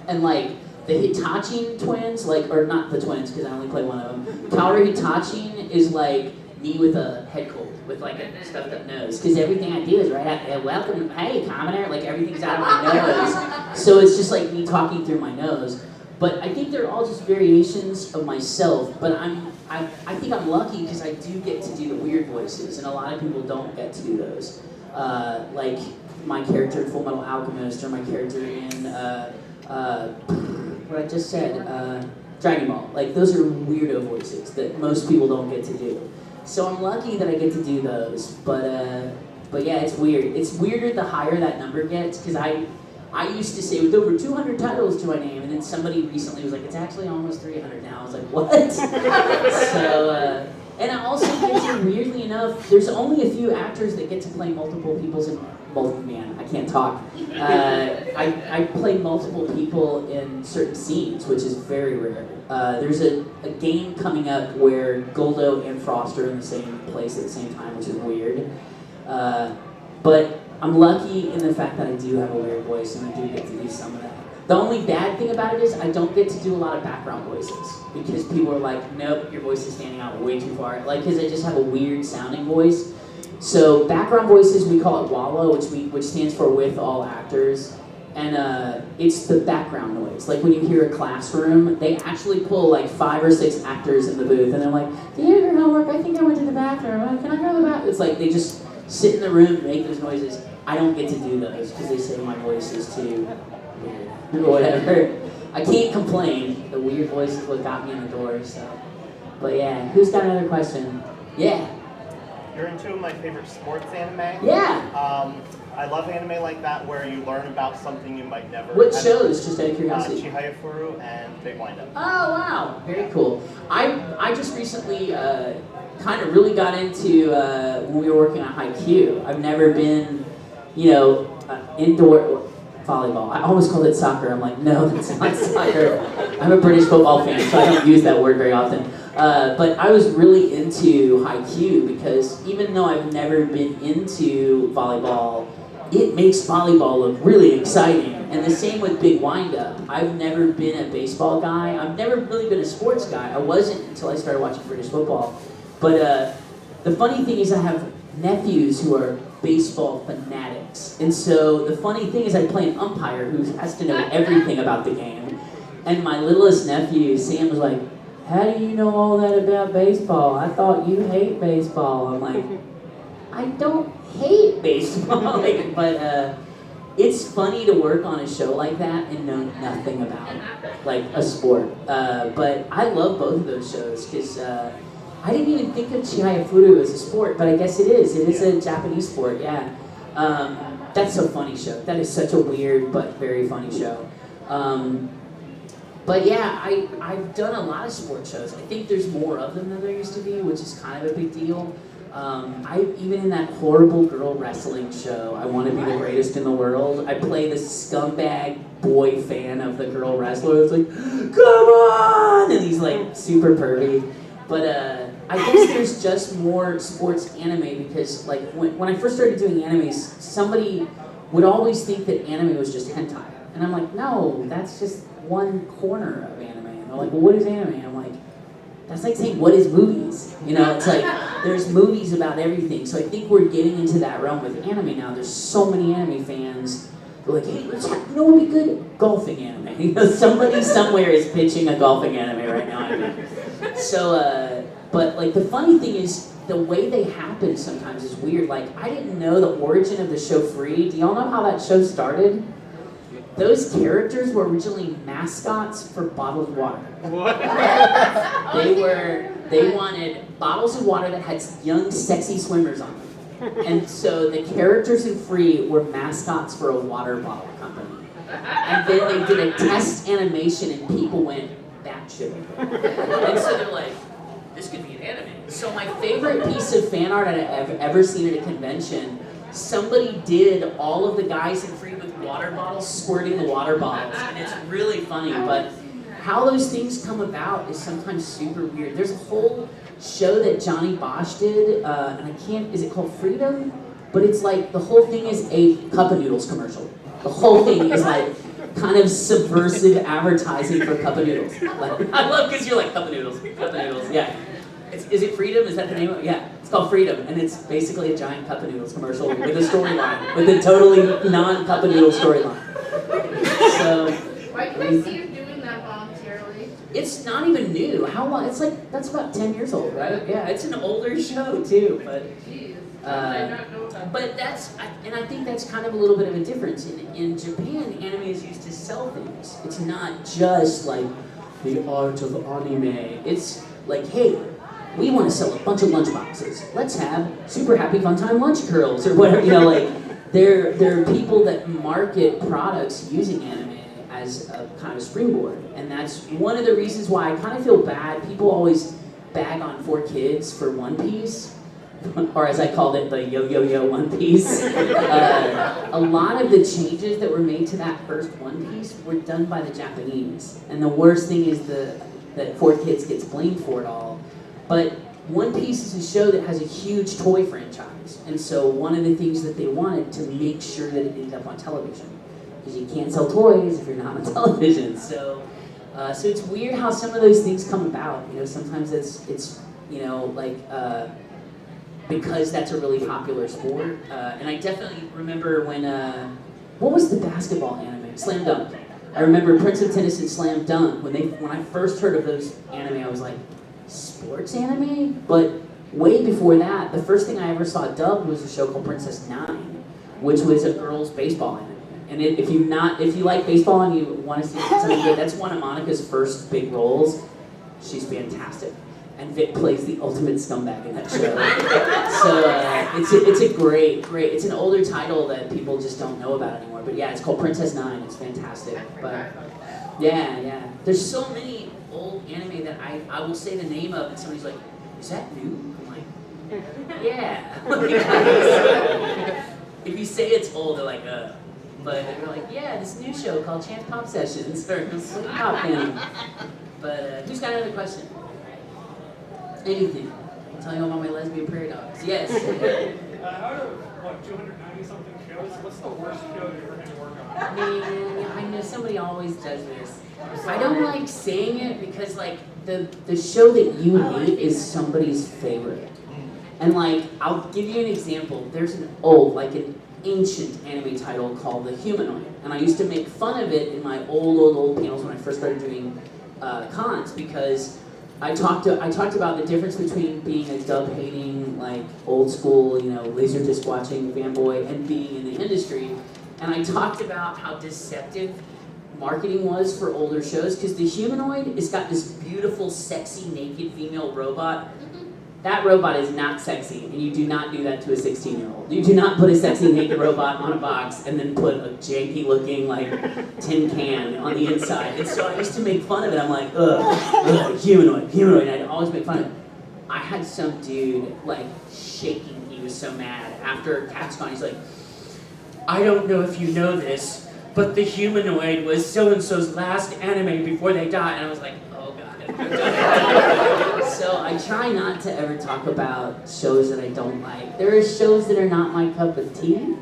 And like, the Hitachi twins, or not the twins, because I only play one of them. Kaoru Hitachi is like me with a head cold, with like a stuffed up nose. Because everything I do is right out, welcome, hey, commoner, like everything's out of my nose. So it's just like me talking through my nose. But I think they're all just variations of myself. But I think I'm lucky because I do get to do the weird voices, and a lot of people don't get to do those. Like my character in Full Metal Alchemist, or my character in what I just said, Dragon Ball. Like, those are weirdo voices that most people don't get to do. So I'm lucky that I get to do those. But yeah, it's weird. It's weirder the higher that number gets, because I used to say with over 200 titles to my name, and then somebody recently was like, it's actually almost 300 now. I was like, what? So, and it also gives you, weirdly enough, there's only a few actors that get to play multiple people's in man, I can't talk. I play multiple people in certain scenes, which is very rare. There's a game coming up where Goldo and Frost are in the same place at the same time, which is weird. But I'm lucky in the fact that I do have a weird voice, and I do get to do some of that. The only bad thing about it is I don't get to do a lot of background voices, because people are like, nope, your voice is standing out way too far. Like, because I just have a weird sounding voice. So background voices, we call it WALO, which stands for with all actors. And it's the background noise. Like, when you hear a classroom, they actually pull like 5 or 6 actors in the booth, and they're like, do you have your homework? I think I went to the bathroom. Can I go to the bathroom? It's like they just sit in the room and make those noises. I don't get to do those because they say my voice is too weird or whatever. I can't complain. The weird voice is what got me in the door. So, but yeah, who's got another question? Yeah. You're in 2 of my favorite sports anime. Yeah. I love anime like that where you learn about something you might never. What shows? Just out of curiosity. Chihayafuru and Big Wind-Up. Oh wow, very cool. I just recently kind of really got into when we were working on Haikyuu. I've never been, indoor volleyball. I almost called it soccer. I'm like, no, that's not soccer. I'm a British football fan, so I don't use that word very often. But I was really into Haikyuu because even though I've never been into volleyball, it makes volleyball look really exciting. And the same with Big Wind-Up. I've never been a baseball guy. I've never really been a sports guy. I wasn't until I started watching British football. But the funny thing is I have nephews who are baseball fanatics. And so the funny thing is I play an umpire who has to know everything about the game. And my littlest nephew, Sam, was like, how do you know all that about baseball? I thought you hate baseball. I'm like, I don't hate baseball. But it's funny to work on a show like that and know nothing about like a sport. But I love both of those shows because I didn't even think of Chihaya Furu as a sport, but I guess it is. It is a Japanese sport, yeah. That's a funny show. That is such a weird but very funny show. But yeah, I've done a lot of sports shows. I think there's more of them than there used to be, which is kind of a big deal. Even in that horrible girl wrestling show, I Want to Be the Greatest in the World, I play the scumbag boy fan of the girl wrestler. It's like, come on! And he's like super pervy. But I guess there's just more sports anime because like when I first started doing animes, somebody would always think that anime was just hentai. And I'm like, no, that's just one corner of anime. And they're like, well, what is anime? And I'm like, that's like saying, what is movies? You know, it's like, there's movies about everything. So I think we're getting into that realm with anime now. There's so many anime fans. They're like, hey, you know what would be good? Golfing anime. You know, somebody somewhere is pitching a golfing anime right now. I think. So, but like the funny thing is, the way they happen sometimes is weird. Like, I didn't know the origin of the show Free. Do y'all know how that show started? Those characters were originally mascots for bottled water. What? They wanted bottles of water that had young, sexy swimmers on them. And so the characters in Free were mascots for a water bottle company. And then they did a test animation and people went, that shit. And so they're like, this could be an anime. So my favorite piece of fan art I've ever seen at a convention, somebody did all of the guys in Free with water bottles squirting the water bottles, and it's really funny, but how those things come about is sometimes super weird. There's a whole show that Johnny Bosch did, and I can't, is it called Freedom? But it's like, the whole thing is a Cup of Noodles commercial. The whole thing is like kind of subversive advertising for Cup of Noodles. Like, I love because you're like, Cup of Noodles, yeah. Is it Freedom? Is that the name of it? Yeah, it's called Freedom, and it's basically a giant Cup of Noodles commercial with a storyline, with a totally non-Cup of Noodles storyline. So, Why can I see you doing that voluntarily? it's not even new. How long? It's like, that's about 10 years old, right? Yeah, it's an older show too, but Jeez, how did I not know that? but and I think that's kind of a little bit of a difference. In Japan, anime is used to sell things. It's not just like the art of anime. It's like, hey, we want to sell a bunch of lunch boxes. Let's have super happy fun time lunch girls or whatever. You know, like there are people that market products using anime as a kind of springboard, and that's one of the reasons why I kind of feel bad. People always bag on 4Kids for One Piece, or as I called it, the yo One Piece. A lot of the changes that were made to that first One Piece were done by the Japanese, and the worst thing is that 4Kids gets blamed for it all. But One Piece is a show that has a huge toy franchise, and so one of the things that they wanted to make sure that it ended up on television, because you can't sell toys if you're not on television. So it's weird how some of those things come about. You know, sometimes it's you know, like because that's a really popular sport. And I definitely remember when what was the basketball anime? Slam Dunk. I remember Prince of Tennis and Slam Dunk. When I first heard of those anime, I was like, sports anime? But way before that, the first thing I ever saw dubbed was a show called Princess Nine, which was a girls' baseball anime. And if you like baseball and you want to see something good, that's one of Monica's first big roles. She's fantastic. And Vic plays the ultimate scumbag in that show. So it's a great, it's an older title that people just don't know about anymore. But yeah, it's called Princess Nine. It's fantastic. But yeah. There's so many old anime that I will say the name of and somebody's like, is that new? I'm like, yeah. If you say it's old, they're like, But they're like, yeah, this new show called Chance Pop Sessions or Sleep Pop Anime. But who's got another question? Anything? I'll tell you about my lesbian prairie dogs. Yes. what, 290 something shows? What's the worst show you ever had to work on? Man, I know somebody always does this. I don't like saying it because like the show that you hate is somebody's favorite. And like, I'll give you an example. There's an ancient anime title called The Humanoid. And I used to make fun of it in my old panels when I first started doing cons because I talked about the difference between being a dub-hating, like old school, laserdisc watching fanboy and being in the industry. And I talked about how deceptive marketing was for older shows because The Humanoid has got this beautiful, sexy, naked female robot. That robot is not sexy, and you do not do that to a 16-year-old. You do not put a sexy naked robot on a box and then put a janky-looking, tin can on the inside. And so I used to make fun of it. I'm like, ugh, humanoid, and I'd always make fun of it. I had some dude, shaking. He was so mad. After CatsCon, he's like, I don't know if you know this, but The Humanoid was so-and-so's last anime before they died. And I was like, oh, God. So I try not to ever talk about shows that I don't like. There are shows that are not my cup of tea,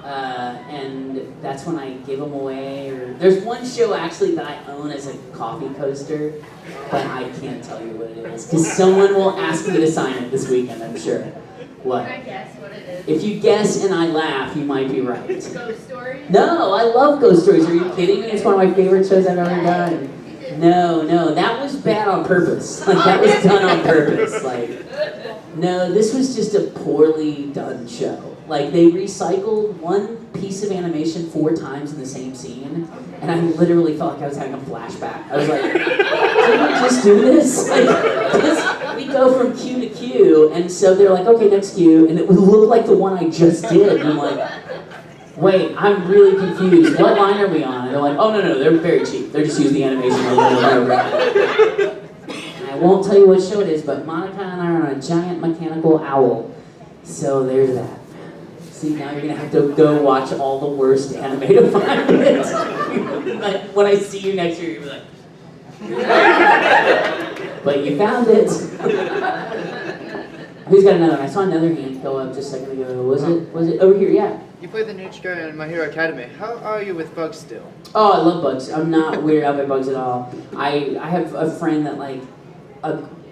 and that's when I give them away. Or there's one show actually that I own as a coffee coaster, but I can't tell you what it is because someone will ask me to sign it this weekend, I'm sure. What? Can I guess what it is? If you guess and I laugh, you might be right. Ghost Story? No, I love Ghost Stories. Are you kidding me? It's one of my favorite shows I've ever done. No, that was bad on purpose. That was done on purpose. No, this was just a poorly done show. They recycled one piece of animation 4 times in the same scene, and I literally felt like I was having a flashback. I was like, did we just do this? We go from cue to cue, and so they're like, okay, next cue, and it would look like the one I just did, and I'm like, wait, I'm really confused. What line are we on? And they're like, oh, no, they're very cheap. They're just using the animation over and over. And I won't tell you what show it is, but Monica and I are on a giant mechanical owl. So there's that. See, now you're going to have to go watch all the worst anime to find it. When I see you next year, you'll be like, but you found it. Who's got another one? I saw another hand go up just a second ago. Was it over here? Yeah. You played the Ninja in My Hero Academy. How are you with bugs still? Oh, I love bugs. I'm not weirded out by bugs at all. I have a friend that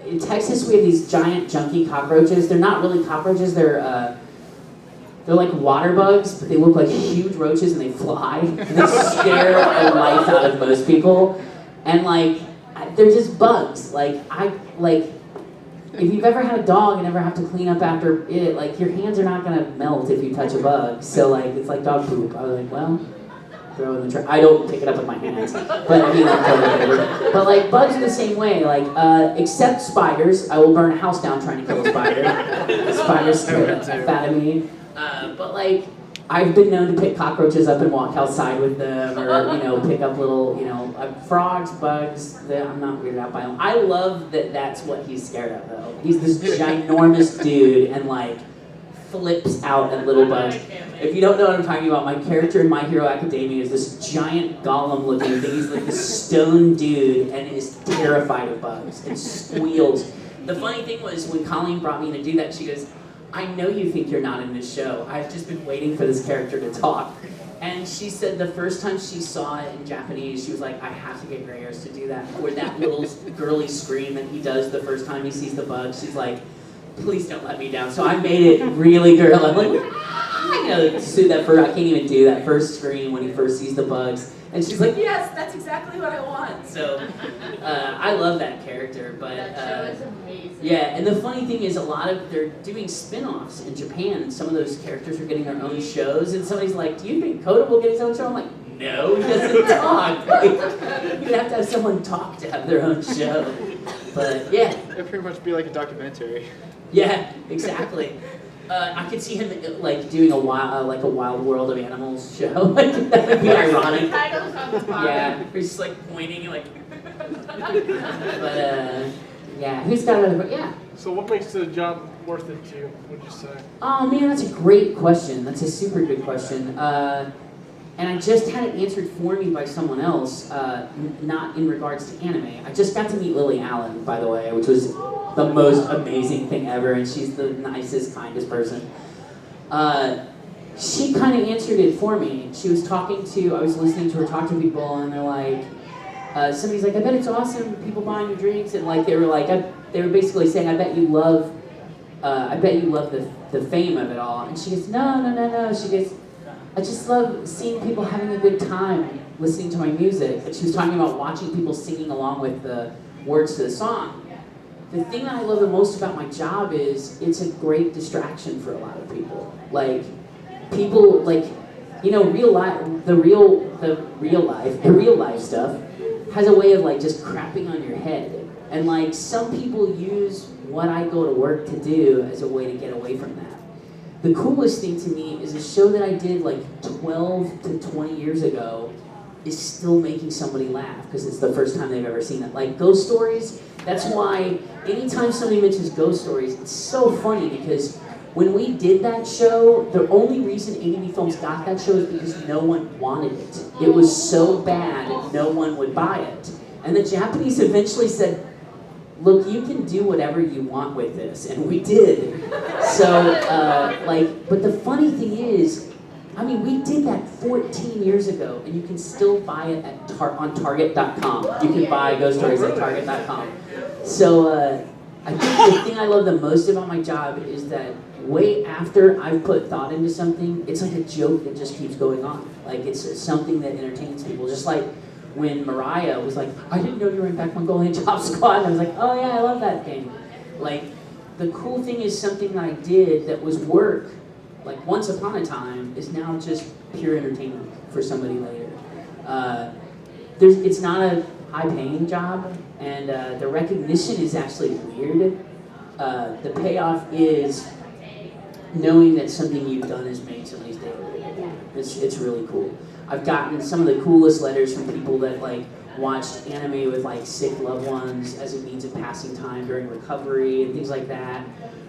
in Texas we have these giant junky cockroaches. They're not really cockroaches. They're like water bugs, but they look like huge roaches and they fly. And they scare the life out of most people. And they're just bugs. If you've ever had a dog and ever have to clean up after it, your hands are not gonna melt if you touch a bug. So it's like dog poop. I was like, well, throw it in the trash. I don't pick it up with my hands, but I mean, but bugs are the same way. Except spiders, I will burn a house down trying to kill a spider. Spiders scare the fat of me. But I've been known to pick cockroaches up and walk outside with them, or pick up little, frogs, bugs. I'm not weirded out by them. I love that. That's what he's scared of, though. He's this ginormous dude and flips out at little bugs. If you don't know what I'm talking about, my character in My Hero Academia is this giant golem-looking thing. He's this stone dude and is terrified of bugs and squeals. The funny thing was when Colleen brought me in to do that, she goes, I know you think you're not in this show. I've just been waiting for this character to talk. And she said the first time she saw it in Japanese, she was like, I have to get Greg Ayres to do that. Or that little girly scream that he does the first time he sees the bug. She's like, please don't let me down. So I made it really girl. I'm like, I can't even do that first scream when he first sees the bugs. And she's like, yes, that's exactly what I want. So I love that character. But that show is amazing. Yeah, and the funny thing is they're doing spin-offs in Japan, and some of those characters are getting their own shows, and somebody's like, do you think Koda will get his own show? I'm like, no, he doesn't talk. You'd have to have someone talk to have their own show. But yeah. It'd pretty much be like a documentary. Yeah, exactly. I could see him doing a Wild World of Animals show. That would be ironic. Titles on the bottom. Yeah, he's just pointing But yeah, who's got another? Yeah. So what makes the job worth it to you, would you say? Oh man, that's a great question. That's a super good question. And I just had it answered for me by someone else, not in regards to anime. I just got to meet Lily Allen, by the way, which was the most amazing thing ever, and she's the nicest, kindest person. She kind of answered it for me. She was I was listening to her talk to people, and they're like, somebody's like, I bet it's awesome, people buying you drinks, and like they were basically saying, I bet you love the fame of it all. And she goes, no. She goes, I just love seeing people having a good time listening to my music. And she was talking about watching people singing along with the words to the song. The thing that I love the most about my job is it's a great distraction for a lot of people. Like, people, like, you know, real life stuff has a way of like just crapping on your head. And like, some people use what I go to work to do as a way to get away from that. The coolest thing to me is a show that I did like 12 to 20 years ago is still making somebody laugh because it's the first time they've ever seen it. Like Ghost Stories, that's why anytime somebody mentions Ghost Stories, it's so funny because when we did that show, the only reason A&E Films got that show is because no one wanted it. It was so bad, no one would buy it. And the Japanese eventually said, look, you can do whatever you want with this, and we did. So, but the funny thing is, I mean, we did that 14 years ago, and you can still buy it on Target.com. You can buy Ghost Stories at Target.com. So, I think the thing I love the most about my job is that way after I've put thought into something, it's like a joke that just keeps going on. Like, it's something that entertains people. Just like when Mariah was like, I didn't know you were in Back Mongolian Chop Squad. And I was like, oh yeah, I love that game. Like, the cool thing is something that I did that was work, like once upon a time, is now just pure entertainment for somebody later. It's not a high-paying job, and the recognition is actually weird. The payoff is knowing that something you've done has made somebody's day. It's really cool. I've gotten some of the coolest letters from people that like watched anime with like sick loved ones as a means of passing time during recovery and things like that.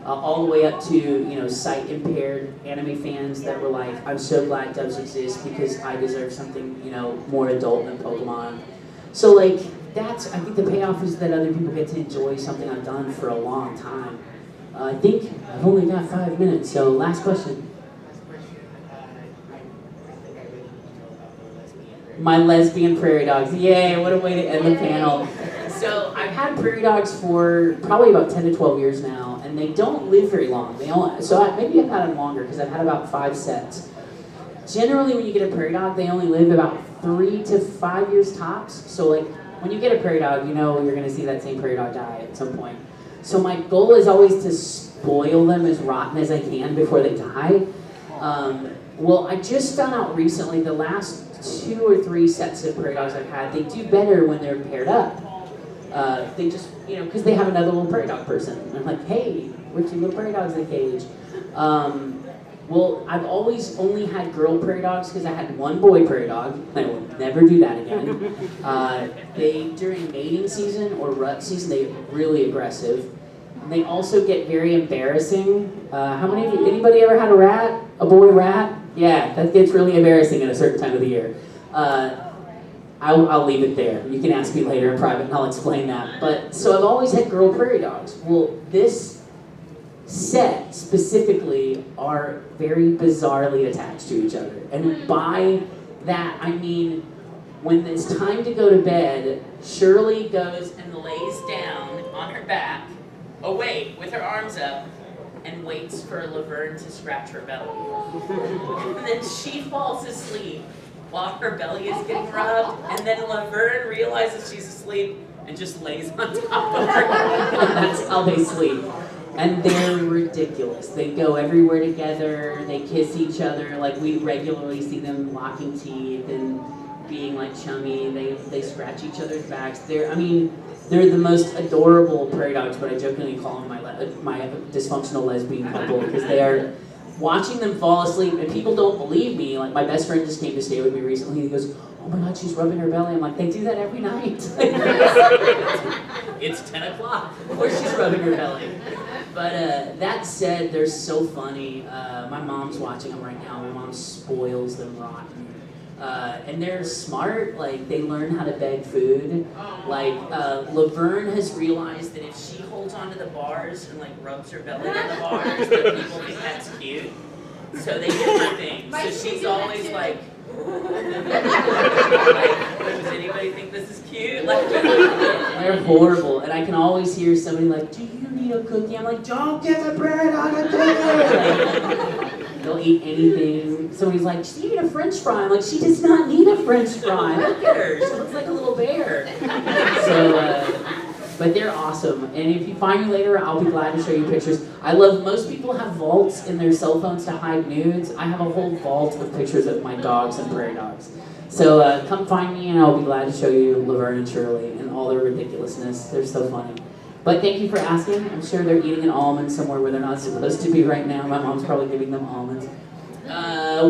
All the way up to sight impaired anime fans that were like, I'm so glad Dubs exists because I deserve something more adult than Pokemon. So like I think the payoff is that other people get to enjoy something I've done for a long time. I think I've only got 5 minutes, so last question. My lesbian prairie dogs. Yay, what a way to end the panel. So I've had prairie dogs for probably about 10 to 12 years now, and they don't live very long. Maybe I've had them longer because I've had about 5 sets. Generally, when you get a prairie dog, they only live about 3 to 5 years tops. So like, when you get a prairie dog, you're going to see that same prairie dog die at some point. So my goal is always to spoil them as rotten as I can before they die. Well, I just found out recently the last 2 or 3 sets of prairie dogs I've had, they do better when they're paired up. They just, because they have another little prairie dog person. And I'm like, hey, we're 2 little prairie dogs in a cage. Well, I've always only had girl prairie dogs because I had 1 boy prairie dog. I will never do that again. During mating season or rut season, they get really aggressive. And they also get very embarrassing. How many of you, anybody ever had a rat? A boy rat? Yeah, that gets really embarrassing at a certain time of the year. I'll leave it there. You can ask me later in private and I'll explain that. But, so I've always had girl prairie dogs. Well, this set specifically are very bizarrely attached to each other. And by that, I mean, when it's time to go to bed, Shirley goes and lays down on her back, awake, with her arms up, and waits for Laverne to scratch her belly. And then she falls asleep while her belly is getting rubbed, and then Laverne realizes she's asleep and just lays on top of her. That's how they sleep. And they're ridiculous. They go everywhere together, they kiss each other, like we regularly see them locking teeth and being like chummy. They scratch each other's backs. They're the most adorable prairie dogs, but I jokingly call them my dysfunctional lesbian couple because they are watching them fall asleep, and people don't believe me. Like my best friend just came to stay with me recently, and he goes, oh my God, she's rubbing her belly. I'm like, they do that every night. It's 10 o'clock. Of course she's rubbing her belly. But that said, they're so funny. My mom's watching them right now. My mom spoils them rotten. And they're smart, like they learn how to beg food. Like Laverne has realized that if she holds onto the bars and like rubs her belly on the bars, that people think that's cute. So they give her things. My So she's chicken always too. like, does anybody think this is cute? Like, they're horrible. And I can always hear somebody like, do you need a cookie? I'm like, don't get the bread on a cookie. They'll eat anything. Somebody's like, she need a French fry. I'm like, she does not need a French fry. Look at her. She looks like a little bear. So, but they're awesome. And if you find me later, I'll be glad to show you pictures. I love, most people have vaults in their cell phones to hide nudes. I have a whole vault of pictures of my dogs and prairie dogs. So come find me and I'll be glad to show you Laverne and Shirley and all their ridiculousness. They're so funny. But thank you for asking. I'm sure they're eating an almond somewhere where they're not supposed to be right now. My mom's probably giving them almonds.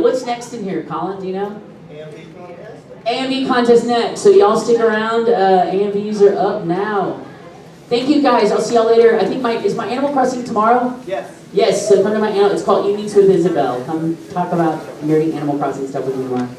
What's next in here, Colin? Do you know? AMV contest? AMV contest next. So y'all stick around. AMVs are up now. Thank you guys. I'll see y'all later. I think is my Animal Crossing tomorrow? Yes. Yes. So come to my It's called Evenings with Isabel. Come talk about nerdy Animal Crossing stuff with me tomorrow.